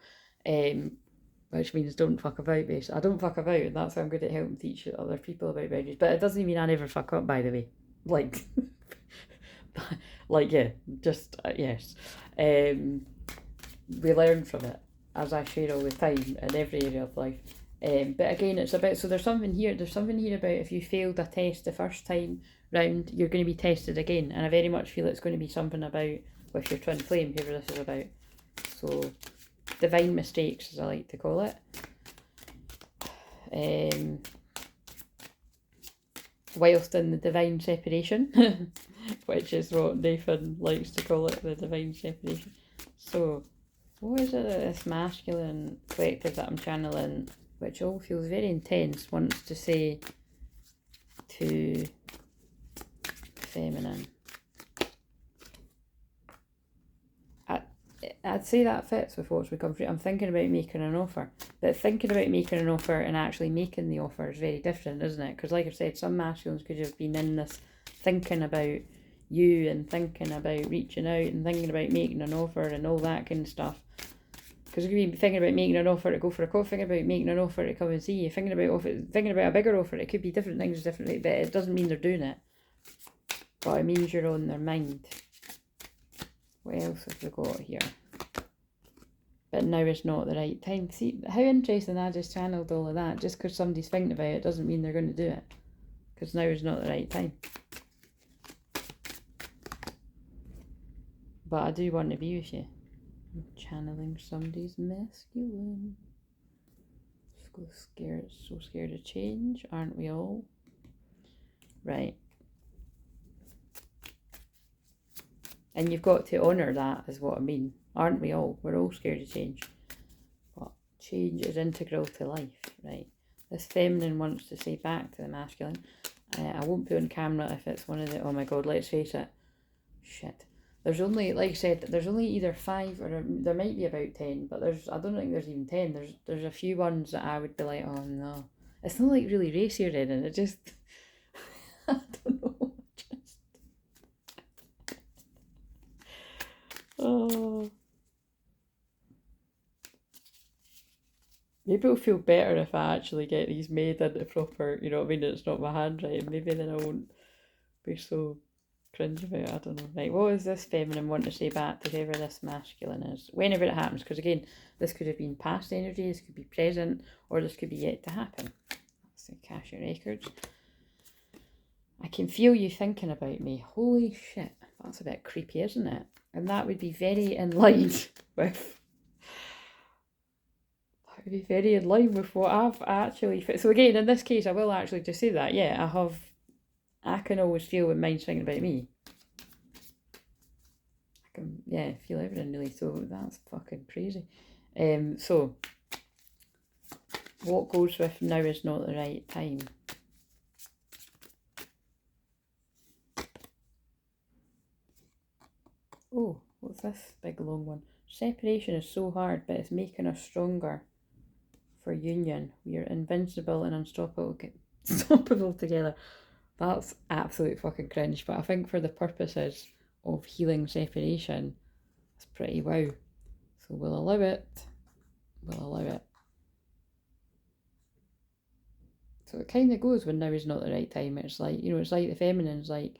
which means don't fuck about, basically. I don't fuck about, and that's how I'm good at helping teach other people about boundaries. But it doesn't mean I never fuck up, by the way. Like, yeah, just, yes. We learn from it, as I share all the time, in every area of life. But again, it's about, so there's something here about if you failed a test the first time round, you're going to be tested again. And I very much feel it's going to be something about, with your twin flame, whoever this is about. So, divine mistakes, as I like to call it. Whilst in the divine separation, which is what Nathan likes to call it, the divine separation. So, what is it that this masculine collective that I'm channeling which all feels very intense, wants to say to feminine. I'd say that fits with what's become free. I'm thinking about making an offer. But thinking about making an offer and actually making the offer is very different, isn't it? Because like I've said, some masculines could have been in this thinking about you and thinking about reaching out and thinking about making an offer and all that kind of stuff. Because you could be thinking about making an offer to go for a coffee, thinking about making an offer to come and see you, thinking about a bigger offer. It could be different things differently, but it doesn't mean they're doing it. But it means you're on their mind. What else have we got here? But now is not the right time. See, how interesting I just channeled all of that. Just because somebody's thinking about it doesn't mean they're going to do it. Because now is not the right time. But I do want to be with you. I'm channeling somebody's masculine. So scared of change, aren't we all? Right. And you've got to honour that, is what I mean. Aren't we all? We're all scared of change. But change is integral to life, right? This feminine wants to say back to the masculine. I won't put on camera if it's one of the... Oh my god, let's face it. Shit. There's only, like I said, there's only either 5 or there might be about 10, but I don't think there's even 10. There's a few ones that I would be like, oh no. It's not like really racy or anything. It just... I don't know. Oh. Maybe it'll feel better if I actually get these made into proper, you know what I mean, it's not my handwriting. Maybe then I won't be so cringe about it, I don't know. Right, what is this feminine want to say back to whoever this masculine is? Whenever it happens, because again, this could have been past energy, this could be present, or this could be yet to happen. That's the Akashic records. I can feel you thinking about me. Holy shit, that's a bit creepy, isn't it? And that would be very in line with... That would be very in line with what I've actually... So again, in this case, I will actually just say that, yeah, I can always feel when mine's thinking about me. I can, yeah, feel everything really, so that's fucking crazy. So, what goes with now is not the right time? Oh, what's this big long one? Separation is so hard, but it's making us stronger for union. We are invincible and unstoppable together. That's absolute fucking cringe, but I think for the purposes of healing separation, it's pretty wow. So we'll allow it. We'll allow it. So it kind of goes when now is not the right time. It's like, you know, it's like the feminine's like,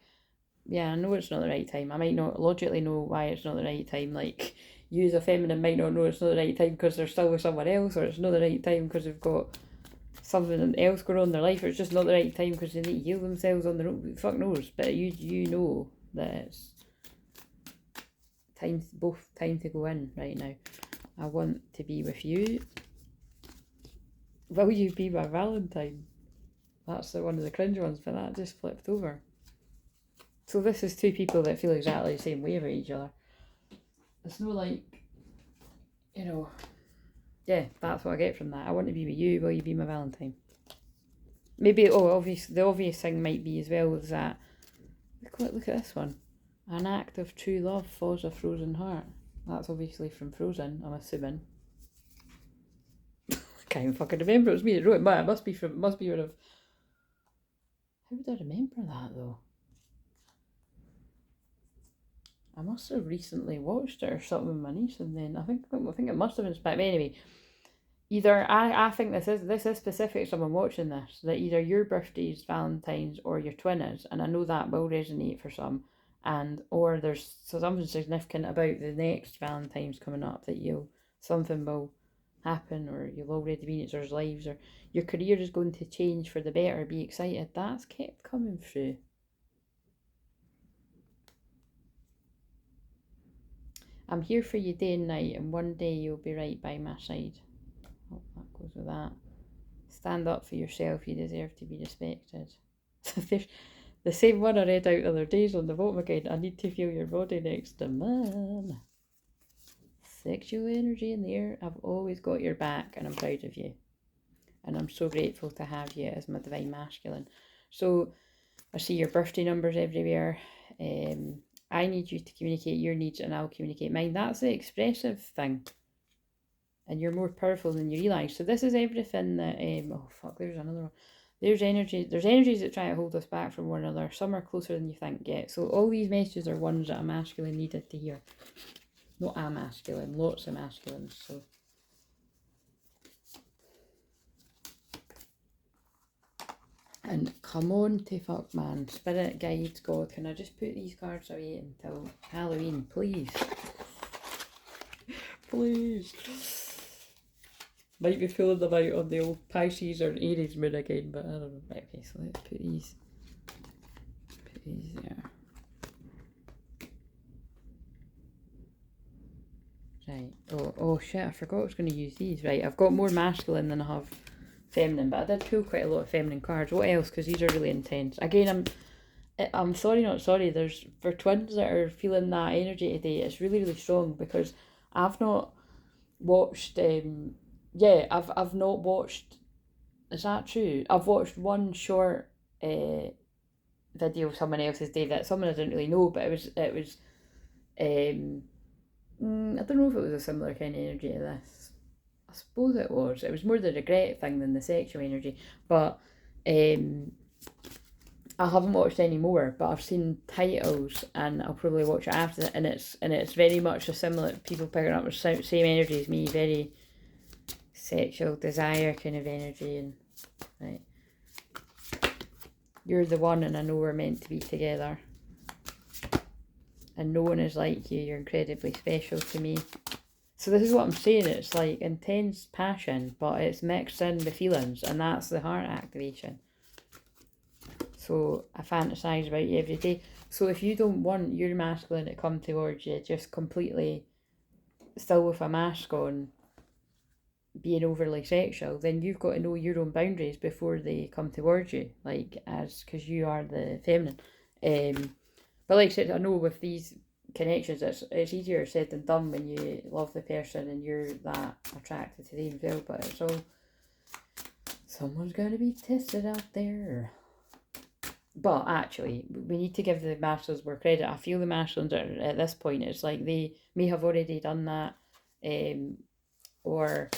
yeah, I know it's not the right time. I might not logically know why it's not the right time. Like, you as a feminine might not know it's not the right time because they're still with someone else, or it's not the right time because they've got something else going on in their life, or it's just not the right time because they need to heal themselves on their own. Fuck knows. But you know that it's both time to go in right now. I want to be with you. Will you be my Valentine? That's one of the cringe ones, but that just flipped over. So this is two people that feel exactly the same way about each other. It's no like, you know, yeah, that's what I get from that. I want to be with you, will you be my Valentine? Maybe, the obvious thing might be as well is that, look at this one. An act of true love thaws a frozen heart. That's obviously from Frozen, I'm assuming. I can't even fucking remember, it was me that wrote it, but it must be one of... How would I remember that though? I must have recently watched it or something with my niece, and then I think it must have been. But anyway, either I think this is specific to someone watching this, that either your birthday is Valentine's or your twin is, and I know that will resonate for some, or there's something significant about the next Valentine's coming up that something will happen, or you'll already be in each other's lives, or your career is going to change for the better. Be excited. That's kept coming through. I'm here for you day and night, and one day you'll be right by my side. Hope that goes with that. Stand up for yourself, you deserve to be respected. The same one I read out the other days on the bottom again. I need to feel your body next to mine. Sexual energy in the air. I've always got your back, and I'm proud of you. and I'm so grateful to have you as my divine masculine. So I see your birthday numbers everywhere. I need you to communicate your needs and I'll communicate mine. That's the expressive thing. And you're more powerful than you realise. So this is everything that, oh fuck, there's another one. There's energies that try to hold us back from one another. Some are closer than you think yet. So all these messages are ones that a masculine needed to hear. Not a masculine, lots of masculines. So and come on to fuck, man. Spirit guides, God, can I just put these cards away until Halloween, please? Please. Might be fooling them out on the old Pisces or Aries moon again, but I don't know. Right, okay, so let's put these there. Right. Oh shit, I forgot I was going to use these. Right, I've got more masculine than I have feminine, but I did pull quite a lot of feminine cards. What else? Because these are really intense. Again, I'm sorry, not sorry. There's, for twins that are feeling that energy today, it's really, really strong, because I've not watched, I've not watched, is that true? I've watched one short video of someone else's day, that someone I didn't really know, but it was I don't know if it was a similar kind of energy to this. I suppose it was. It was more the regret thing than the sexual energy. But I haven't watched any more, but I've seen titles and I'll probably watch it after that. And it's very much a similar, people picking up the same energy as me, very sexual desire kind of energy. And right, you're the one, and I know we're meant to be together. And no one is like you. You're incredibly special to me. So this is what I'm saying. It's like intense passion, but it's mixed in with feelings, and that's the heart activation. So I fantasize about you every day. So if you don't want your masculine to come towards you just completely still with a mask on, being overly sexual, then you've got to know your own boundaries before they come towards you, like, as because you are the feminine. But like I said, I know with these connections, it's easier said than done when you love the person and you're that attracted to them as well. But it's all, someone's going to be tested out there. But actually, we need to give the masters more credit. I feel the masters at this point, it's like they may have already done that, and no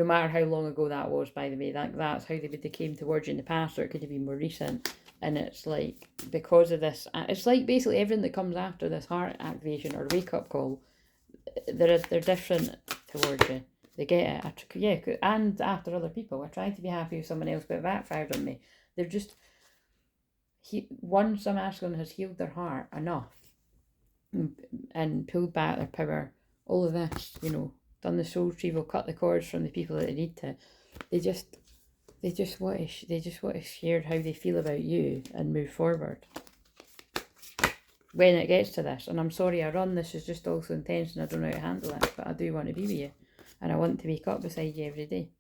matter how long ago that was, by the way, that's how they came towards you in the past, or it could have been more recent. And it's like, because of this, it's like basically everything that comes after this heart activation or wake up call, they're different towards you. They get it. And after other people. I tried to be happy with someone else, but it backfired on me. They're just, some masculine has healed their heart enough and pulled back their power. All of this, done the soul retrieval, cut the cords from the people that they need to. They just want to share how they feel about you and move forward. When it gets to this, and I'm sorry I run, this is just also intense and I don't know how to handle it, but I do want to be with you. And I want to wake up beside you every day.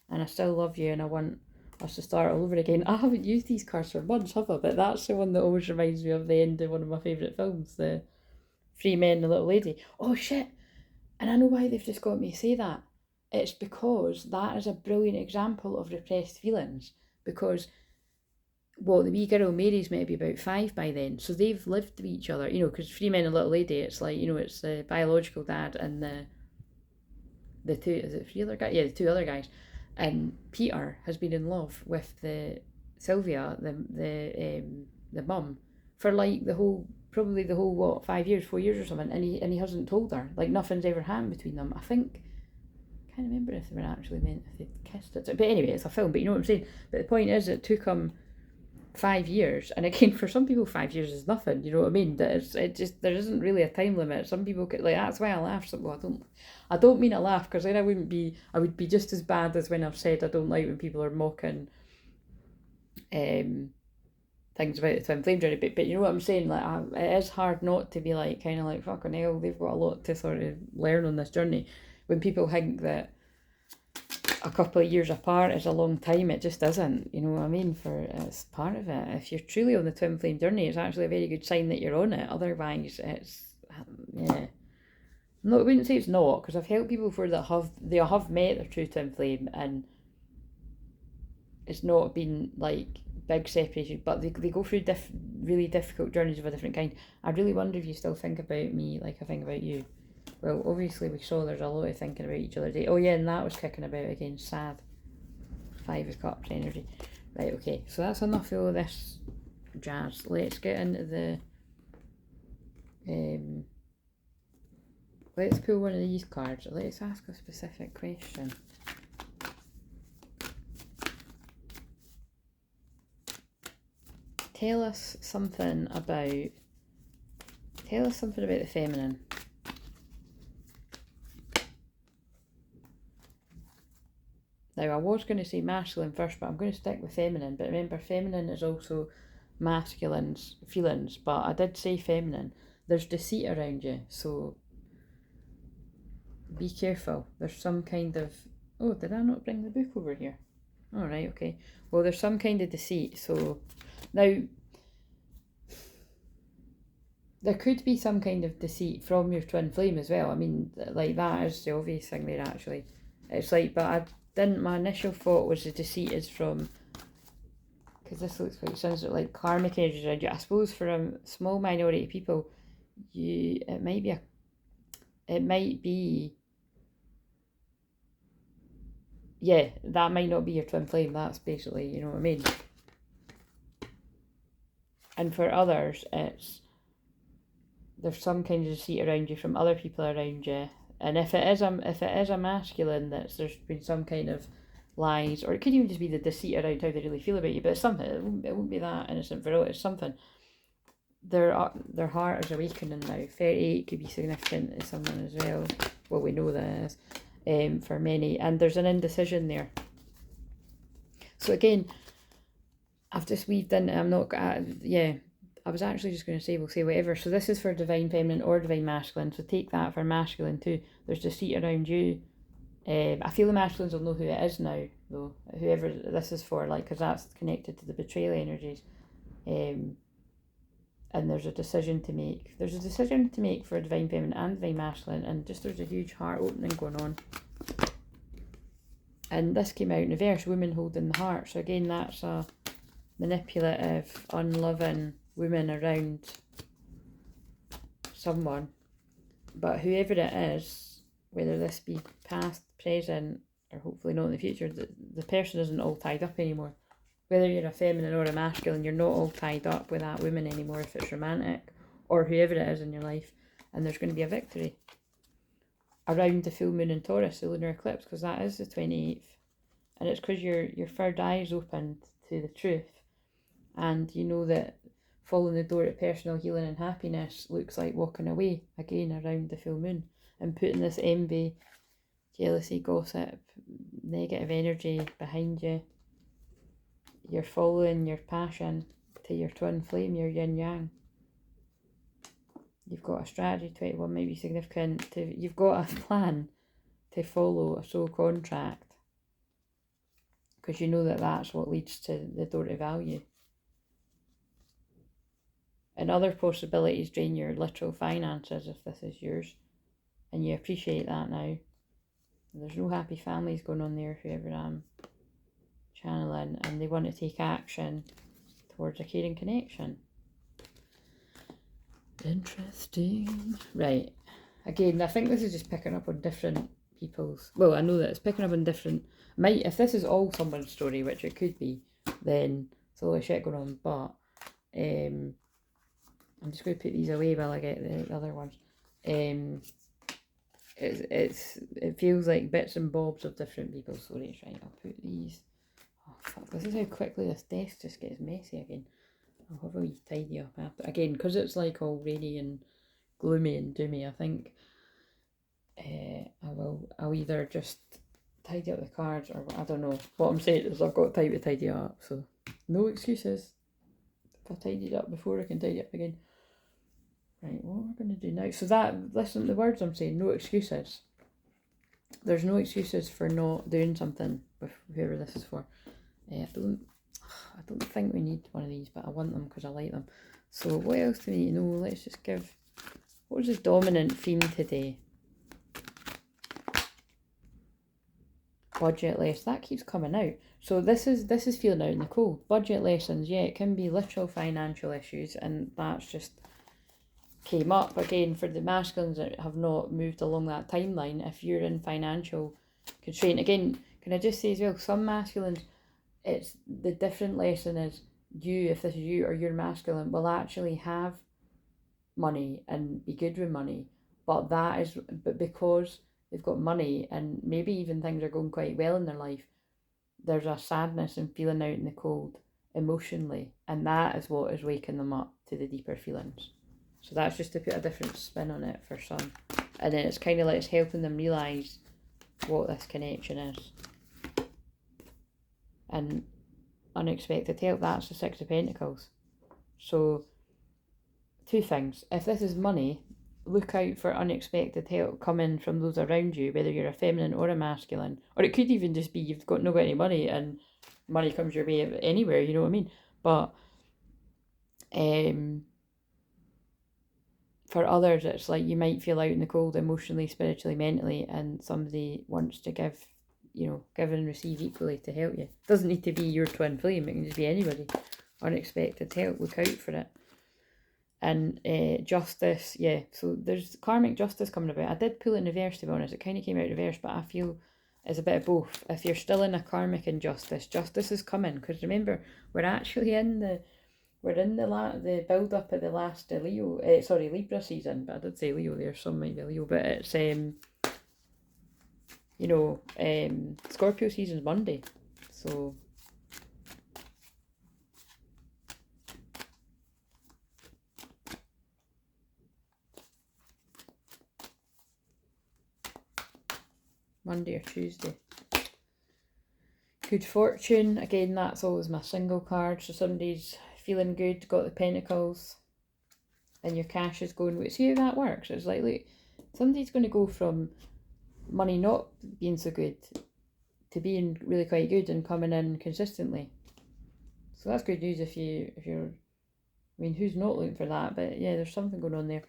And I still love you, and I want us to start all over again. I haven't used these cards for months, have I? But that's the one that always reminds me of the end of one of my favourite films, the Three Men and the Little Lady. Oh shit! And I know why they've just got me to say that. It's because that is a brilliant example of repressed feelings. Because, well, the wee girl Mary's maybe about 5 by then, so they've lived with each other, because Three Men and a Little Lady, it's like, it's the biological dad and the two, is it 3 other guys? Yeah, the 2 other guys. And Peter has been in love with the Sylvia, the mum, for like probably the whole 5 years, 4 years or something, and he hasn't told her. Like, nothing's ever happened between them. I can't remember if they were actually meant, if they kissed it. But anyway, it's a film, but you know what I'm saying. But the point is, it took him 5 years, and again, for some people 5 years is nothing, you know what I mean? That there isn't really a time limit. Some people could, like, that's why I laugh. Well, I don't mean to laugh, because then I would be just as bad as when I've said I don't like when people are mocking things about the twin flame journey, but you know what I'm saying, like, it is hard not to be like, kind of like, fucking hell, they've got a lot to sort of learn on this journey. When people think that a couple of years apart is a long time, it just isn't, you know what I mean? It's part of it. If you're truly on the twin flame journey, it's actually a very good sign that you're on it. Otherwise, it's, yeah. No, I wouldn't say it's not, because I've helped people before that have met their true twin flame, and it's not been like big separation, but they go through really difficult journeys of a different kind. I really wonder if you still think about me like I think about you. Well, obviously we saw there's a lot of thinking about each other today. Oh yeah, and that was kicking about again, sad. 5 of Cups energy. Right, okay, so that's enough of all this jazz. Let's get into the let's pull one of these cards. Let's ask a specific question. Tell us something about the feminine. Now, I was going to say masculine first, but I'm going to stick with feminine. But remember, feminine is also masculine's feelings, but I did say feminine. There's deceit around you, so be careful. There's some kind of... Oh, did I not bring the book over here? All right, okay. Well, there's some kind of deceit, so... Now, there could be some kind of deceit from your twin flame as well. I mean, like, that is the obvious thing there, actually. It's like, but my initial thought was the deceit is from... Because this looks like, it sounds like karmic energy around you. I suppose for a small minority of people, it might be... Yeah, that might not be your twin flame. That's basically, you know what I mean? And for others, there's some kind of deceit around you from other people around you. And if it is a masculine, there's been some kind of lies, or it could even just be the deceit around how they really feel about you. But it's something. It won't be that innocent for all. It's something. Their heart is awakening now. 38 could be significant to someone as well. Well, we know that is for many, and there's an indecision there. So again, I've just weaved in. I was actually just going to say, we'll say whatever. So this is for divine feminine or divine masculine. So take that for masculine too. There's deceit around you. I feel the masculines will know who it is now, though. Whoever this is for, like, because that's connected to the betrayal energies. And there's a decision to make. There's a decision to make for divine feminine and divine masculine, and just there's a huge heart opening going on. And this came out in reverse, women holding the heart. So again, that's a manipulative, unloving woman around someone. But whoever it is, whether this be past, present, or hopefully not in the future, the person isn't all tied up anymore. Whether you're a feminine or a masculine, you're not all tied up with that woman anymore if it's romantic, or whoever it is in your life. And there's going to be a victory around the full moon in Taurus, the lunar eclipse, because that is the 28th. And it's because your third eye is opened to the truth. And you know that following the door to personal healing and happiness looks like walking away, again, around the full moon. And putting this envy, jealousy, gossip, negative energy behind you. You're following your passion to your twin flame, your yin yang. You've got a strategy, 21 might be significant. You've got a plan to follow a soul contract. Because you know that that's what leads to the door to value. And other possibilities drain your literal finances if this is yours. And you appreciate that now. There's no happy families going on there, whoever I'm channeling, and they want to take action towards a caring connection. Interesting. Right. Again, I think this is just picking up on different people's... Well, I know that it's picking up on different... If this is all someone's story, which it could be, then there's a lot of shit going on, but I'm just going to put these away while I get the other ones. It feels like bits and bobs of different people's stories, right? I'll put these... Oh, fuck, this is how quickly this desk just gets messy again. I'll have a wee tidy up after. Again, because it's like all rainy and gloomy and doomy, I think I'll either just tidy up the cards, or I don't know. What I'm saying is I've got time to tidy up, so no excuses. If I tidied up before, I can tidy up again. Right, what am I going to do now? So listen, the words I'm saying, no excuses. There's no excuses for not doing something with whoever this is for. I don't think we need one of these, but I want them because I like them. So what else do we need to know? Let's just give... What was the dominant theme today? budget less, that keeps coming out. So this is feeling out in the cold. Budget lessons, yeah, it can be literal financial issues, and that's just came up again for the masculines that have not moved along that timeline. If you're in financial constraint, again, can I just say as well, some masculines, it's the different lesson is you, if this is you or you're masculine, will actually have money and be good with money, but because they've got money and maybe even things are going quite well in their life, there's a sadness and feeling out in the cold emotionally, and that is what is waking them up to the deeper feelings. So that's just to put a different spin on it for some. And then it's kind of like it's helping them realise what this connection is. And unexpected help, that's the Six of Pentacles. So, two things. If this is money, look out for unexpected help coming from those around you, whether you're a feminine or a masculine. Or it could even just be you've not got any money and money comes your way anywhere, you know what I mean? But for others, it's like you might feel out in the cold emotionally, spiritually, mentally, and somebody wants to give and receive equally to help you. It doesn't need to be your twin flame, it can just be anybody. Unexpected help, look out for it. And justice, yeah, so there's karmic justice coming about. I did pull it in reverse, to be honest. It kind of came out reverse, but I feel it's a bit of both. If you're still in a karmic injustice, justice is coming, because remember, we're actually in the build up of the last Libra season. But I did say Leo there, some might be Leo, but it's Scorpio season's Monday, so Monday or Tuesday. Good fortune, again, that's always my single card. So somebody's feeling good, got the pentacles, and your cash is going. See how that works? It's like, look, somebody's going to go from money not being so good to being really quite good and coming in consistently. So that's good news if you're, I mean, who's not looking for that? But yeah, there's something going on there.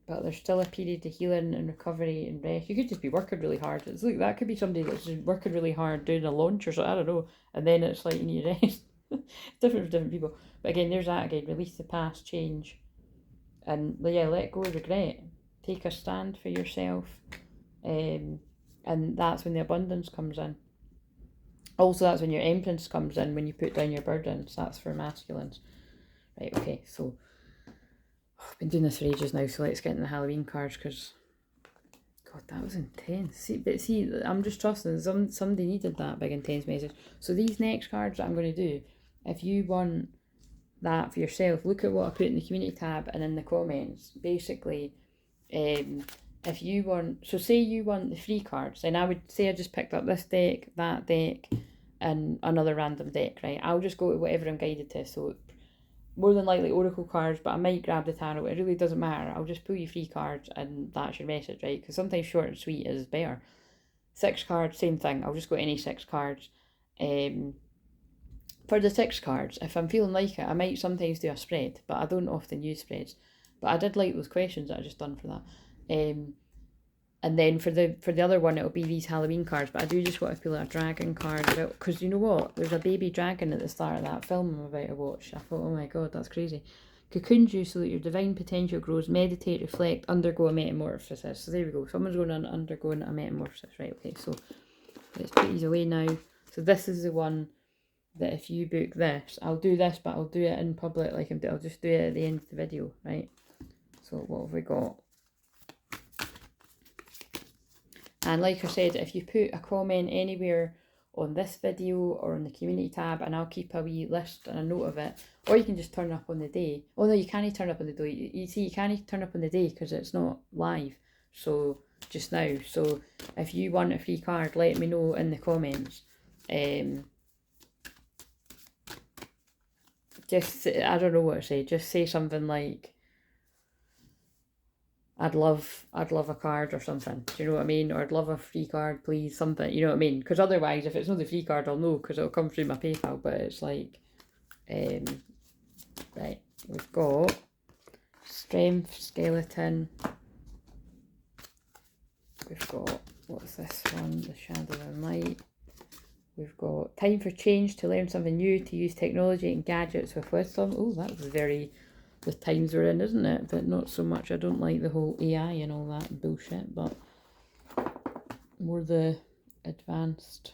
But there's still a period of healing and recovery and rest. You could just be working really hard. It's like that could be somebody that's just working really hard doing a launch or something, I don't know, and then it's like you need rest. Different for different people. But again, there's that again. Release the past, change, and yeah, let go of regret. Take a stand for yourself, and that's when the abundance comes in. Also, that's when your empress comes in, when you put down your burdens. That's for masculines. Right, okay, so I've been doing this for ages now, so let's get into the Halloween cards, because God, that was intense. See, I'm just trusting somebody needed that big intense message. So these next cards that I'm going to do, if you want that for yourself, look at what I put in the community tab and in the comments. Basically, if you want, so say you want the free cards, then I would say I just picked up this deck, that deck, and another random deck, right? I'll just go to whatever I'm guided to. So more than likely oracle cards, but I might grab the tarot. It really doesn't matter. I'll just pull you 3 cards and that's your message, right? Because sometimes short and sweet is better. 6 cards, same thing. I'll just go any 6 cards. For the 6 cards, if I'm feeling like it, I might sometimes do a spread, but I don't often use spreads. But I did like those questions that I just done for that. And then for the other one, it'll be these Halloween cards. But I do just want to pull a dragon card, because you know what? There's a baby dragon at the start of that film I'm about to watch. I thought, oh my God, that's crazy. Cocoons you so that your divine potential grows. Meditate, reflect, undergo a metamorphosis. So there we go. Someone's going to undergoing a metamorphosis. Right, okay, so let's put these away now. So this is the one that if you book this, I'll do this, but I'll do it in public. Like I'll just do it at the end of the video, right? So what have we got? And like I said, if you put a comment anywhere on this video or on the community tab, and I'll keep a wee list and a note of it, or you can just turn up on the day. Oh no, you can't turn up on the day. You see, you can't turn up on the day because it's not live. So just now. So if you want a free card, let me know in the comments. Just, I don't know what to say. Just say something like, I'd love a card or something. Do you know what I mean? Or I'd love a free card, please. Something. You know what I mean? Because otherwise, if it's not the free card, I'll know because it'll come through my PayPal. But it's like, right. We've got Strength, Skeleton, We've got, what's this one? The Shadow and Light. We've got time for change, to learn something new, to use technology and gadgets with wisdom. Oh, that's very the times we're in, isn't it? But not so much. I don't like the whole AI and all that bullshit, but more the advanced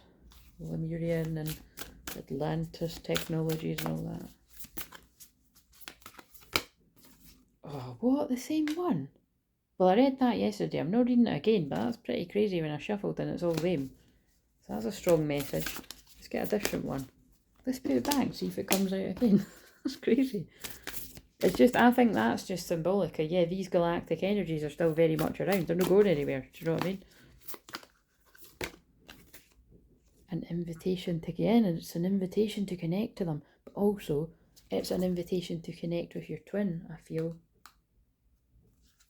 Lemurian and Atlantis technologies and all that. Oh, what? The same one? Well, I read that yesterday. I'm not reading it again, but that's pretty crazy when I shuffled and it's all them. So that's a strong message. Let's get a different one. Let's put it back, see if it comes out again. That's crazy. It's just, I think that's just symbolic of, yeah, these galactic energies are still very much around. They're not going anywhere. Do you know what I mean? An invitation to get in, and it's an invitation to connect to them. But also, it's an invitation to connect with your twin, I feel.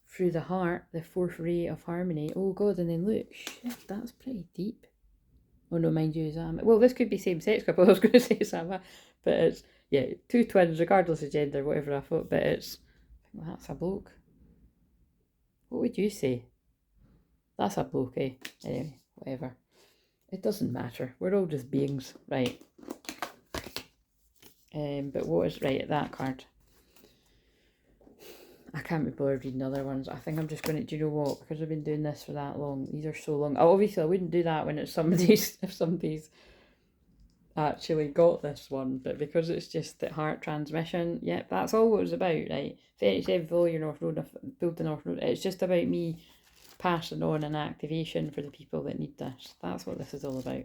Through the heart, the fourth ray of harmony. Oh God, and then look, shit, that's pretty deep. Oh no, mind you, is that, well, this could be same-sex couple, I was going to say Sama, but it's, yeah, two twins, regardless of gender, whatever I thought, but it's, well, that's a bloke. What would you say? That's a bloke, eh? Anyway, whatever. It doesn't matter, we're all just beings, right? But what is, right, that card. I can't be bothered reading other ones. I think I'm just going to, do you know what, because I've been doing this for that long, these are so long. Obviously I wouldn't do that when it's somebody's, if somebody's actually got this one, but because it's just the heart transmission, yeah, that's all it was about, right? 37 follow your North Road, build the North Road. It's just about me passing on an activation for the people that need this. That's what this is all about.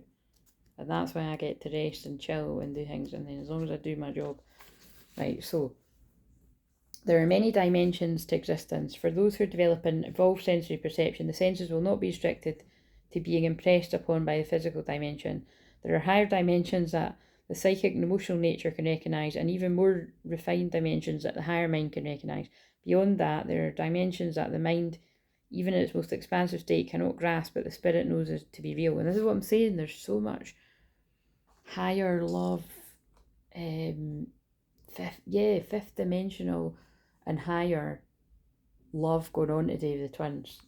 And that's why I get to rest and chill and do things, and then as long as I do my job. Right, so there are many dimensions to existence. For those who are developing evolved sensory perception, the senses will not be restricted to being impressed upon by the physical dimension. There are higher dimensions that the psychic and emotional nature can recognise, and even more refined dimensions that the higher mind can recognise. Beyond that, there are dimensions that the mind, even in its most expansive state, cannot grasp, but the spirit knows is to be real. And this is what I'm saying, there's so much higher love, fifth dimensional and higher love going on today with the twins.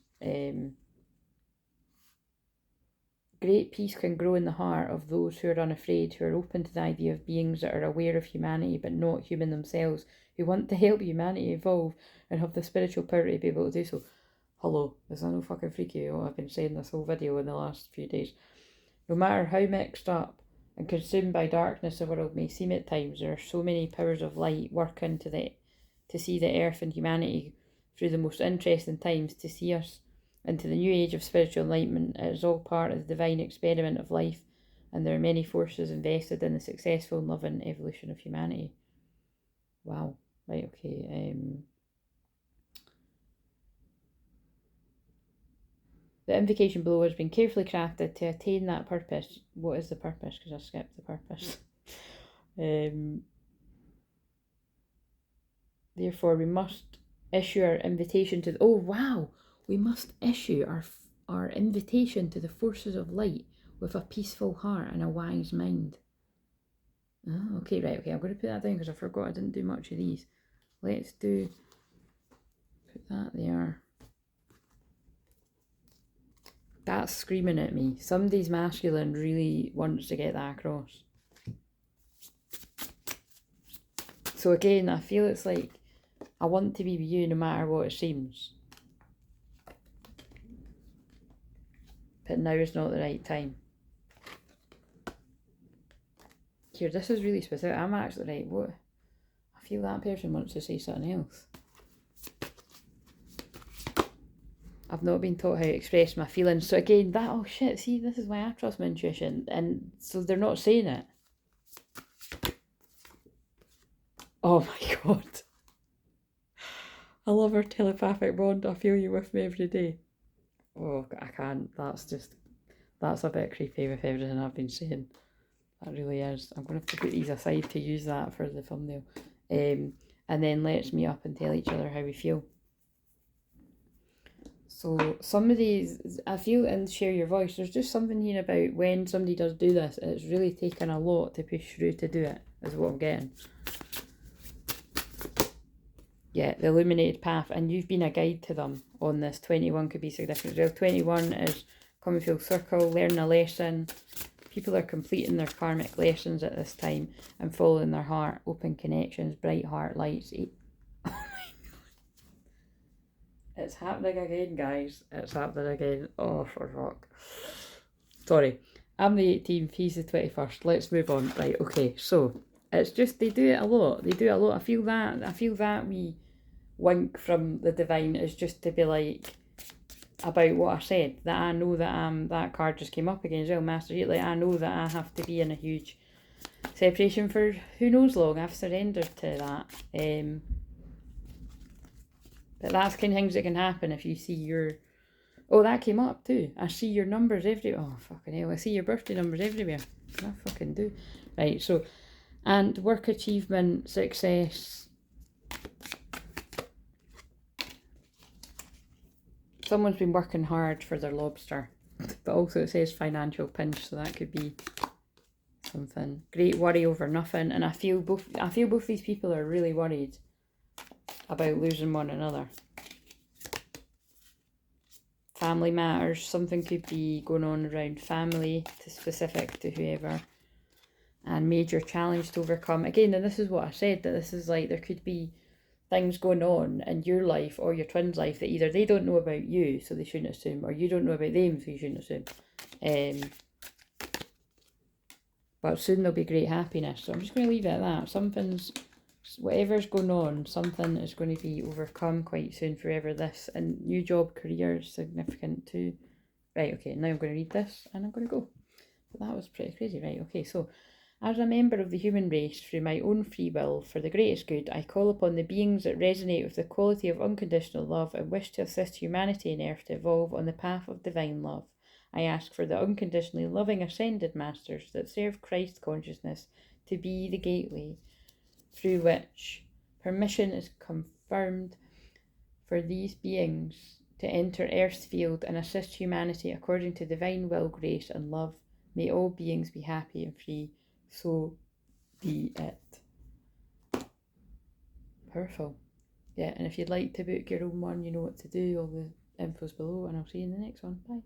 Great peace can grow in the heart of those who are unafraid, who are open to the idea of beings that are aware of humanity but not human themselves, who want to help humanity evolve and have the spiritual power to be able to do so. Hello, is that no fucking freaky? Oh, I've been saying this whole video in the last few days. No matter how mixed up and consumed by darkness the world may seem at times, there are so many powers of light working to see the earth and humanity through the most interesting times, to see us into the new age of spiritual enlightenment. It is all part of the divine experiment of life, and there are many forces invested in the successful and loving evolution of humanity. Wow. Right, okay. The invocation below has been carefully crafted to attain that purpose. What is the purpose? Because I skipped the purpose. Therefore, we must issue our invitation to... Oh, wow! We must issue our invitation to the forces of light with a peaceful heart and a wise mind. Oh, okay, right, okay. I'm going to put that down because I forgot I didn't do much of these. Let's do... Put that there. That's screaming at me. Somebody's masculine really wants to get that across. So again, I feel it's like, I want to be with you no matter what it seems. But now is not the right time. Here, this is really specific. I'm actually, right, what? I feel that person wants to say something else. I've not been taught how to express my feelings. So again, that, oh shit, see, this is why I trust my intuition. And so they're not saying it. Oh my God. I love our telepathic bond. I feel you with me every day. Oh, I can't. That's a bit creepy with everything I've been saying. That really is. I'm going to have to put these aside to use that for the thumbnail. And then let's meet up and tell each other how we feel. So some of these, I feel, and share your voice, there's just something here about when somebody does do this, it's really taken a lot to push through to do it, is what I'm getting. yeah, the illuminated path, and you've been a guide to them on this. 21 could be significant as well. 21 is coming full circle, learning a lesson. People are completing their karmic lessons at this time and following their heart, open connections, bright heart lights. Oh my God. It's happening again, guys. It's happening again. Oh, for fuck. Sorry. I'm the 18th, he's the 21st. Let's move on. Right, okay, so it's just they do it a lot. They do it a lot. I feel that wee wink from the divine is just to be like, about what I said, that I know that that card just came up again as well, Master Heat. Like, I know that I have to be in a huge separation for who knows long. I've surrendered to that. But that's kind of things that can happen if you see your... Oh, that came up too. I see your numbers everywhere. Oh, fucking hell. I see your birthday numbers everywhere. I fucking do. Right, so... And work achievement, success. Someone's been working hard for their lobster. But also it says financial pinch, so that could be something. Great worry over nothing. And I feel both these people are really worried about losing one another. Family matters. Something could be going on around family, specific to whoever. And major challenge to overcome. Again, and this is what I said, that this is like, there could be things going on in your life or your twin's life that either they don't know about you, so they shouldn't assume, or you don't know about them, so you shouldn't assume. But soon there'll be great happiness. So I'm just going to leave it at that. Whatever's going on, something is going to be overcome quite soon forever. This and new job, career is significant too. Right, okay, now I'm going to read this and I'm going to go. But that was pretty crazy, right? Okay, so as a member of the human race, through my own free will, for the greatest good, I call upon the beings that resonate with the quality of unconditional love and wish to assist humanity and Earth to evolve on the path of divine love. I ask for the unconditionally loving ascended masters that serve Christ consciousness to be the gateway through which permission is confirmed for these beings to enter Earth's field and assist humanity according to divine will, grace and love. May all beings be happy and free. So be it. Powerful. Yeah, and if you'd like to book your own one, you know what to do. All the info's below, and I'll see you in the next one. Bye.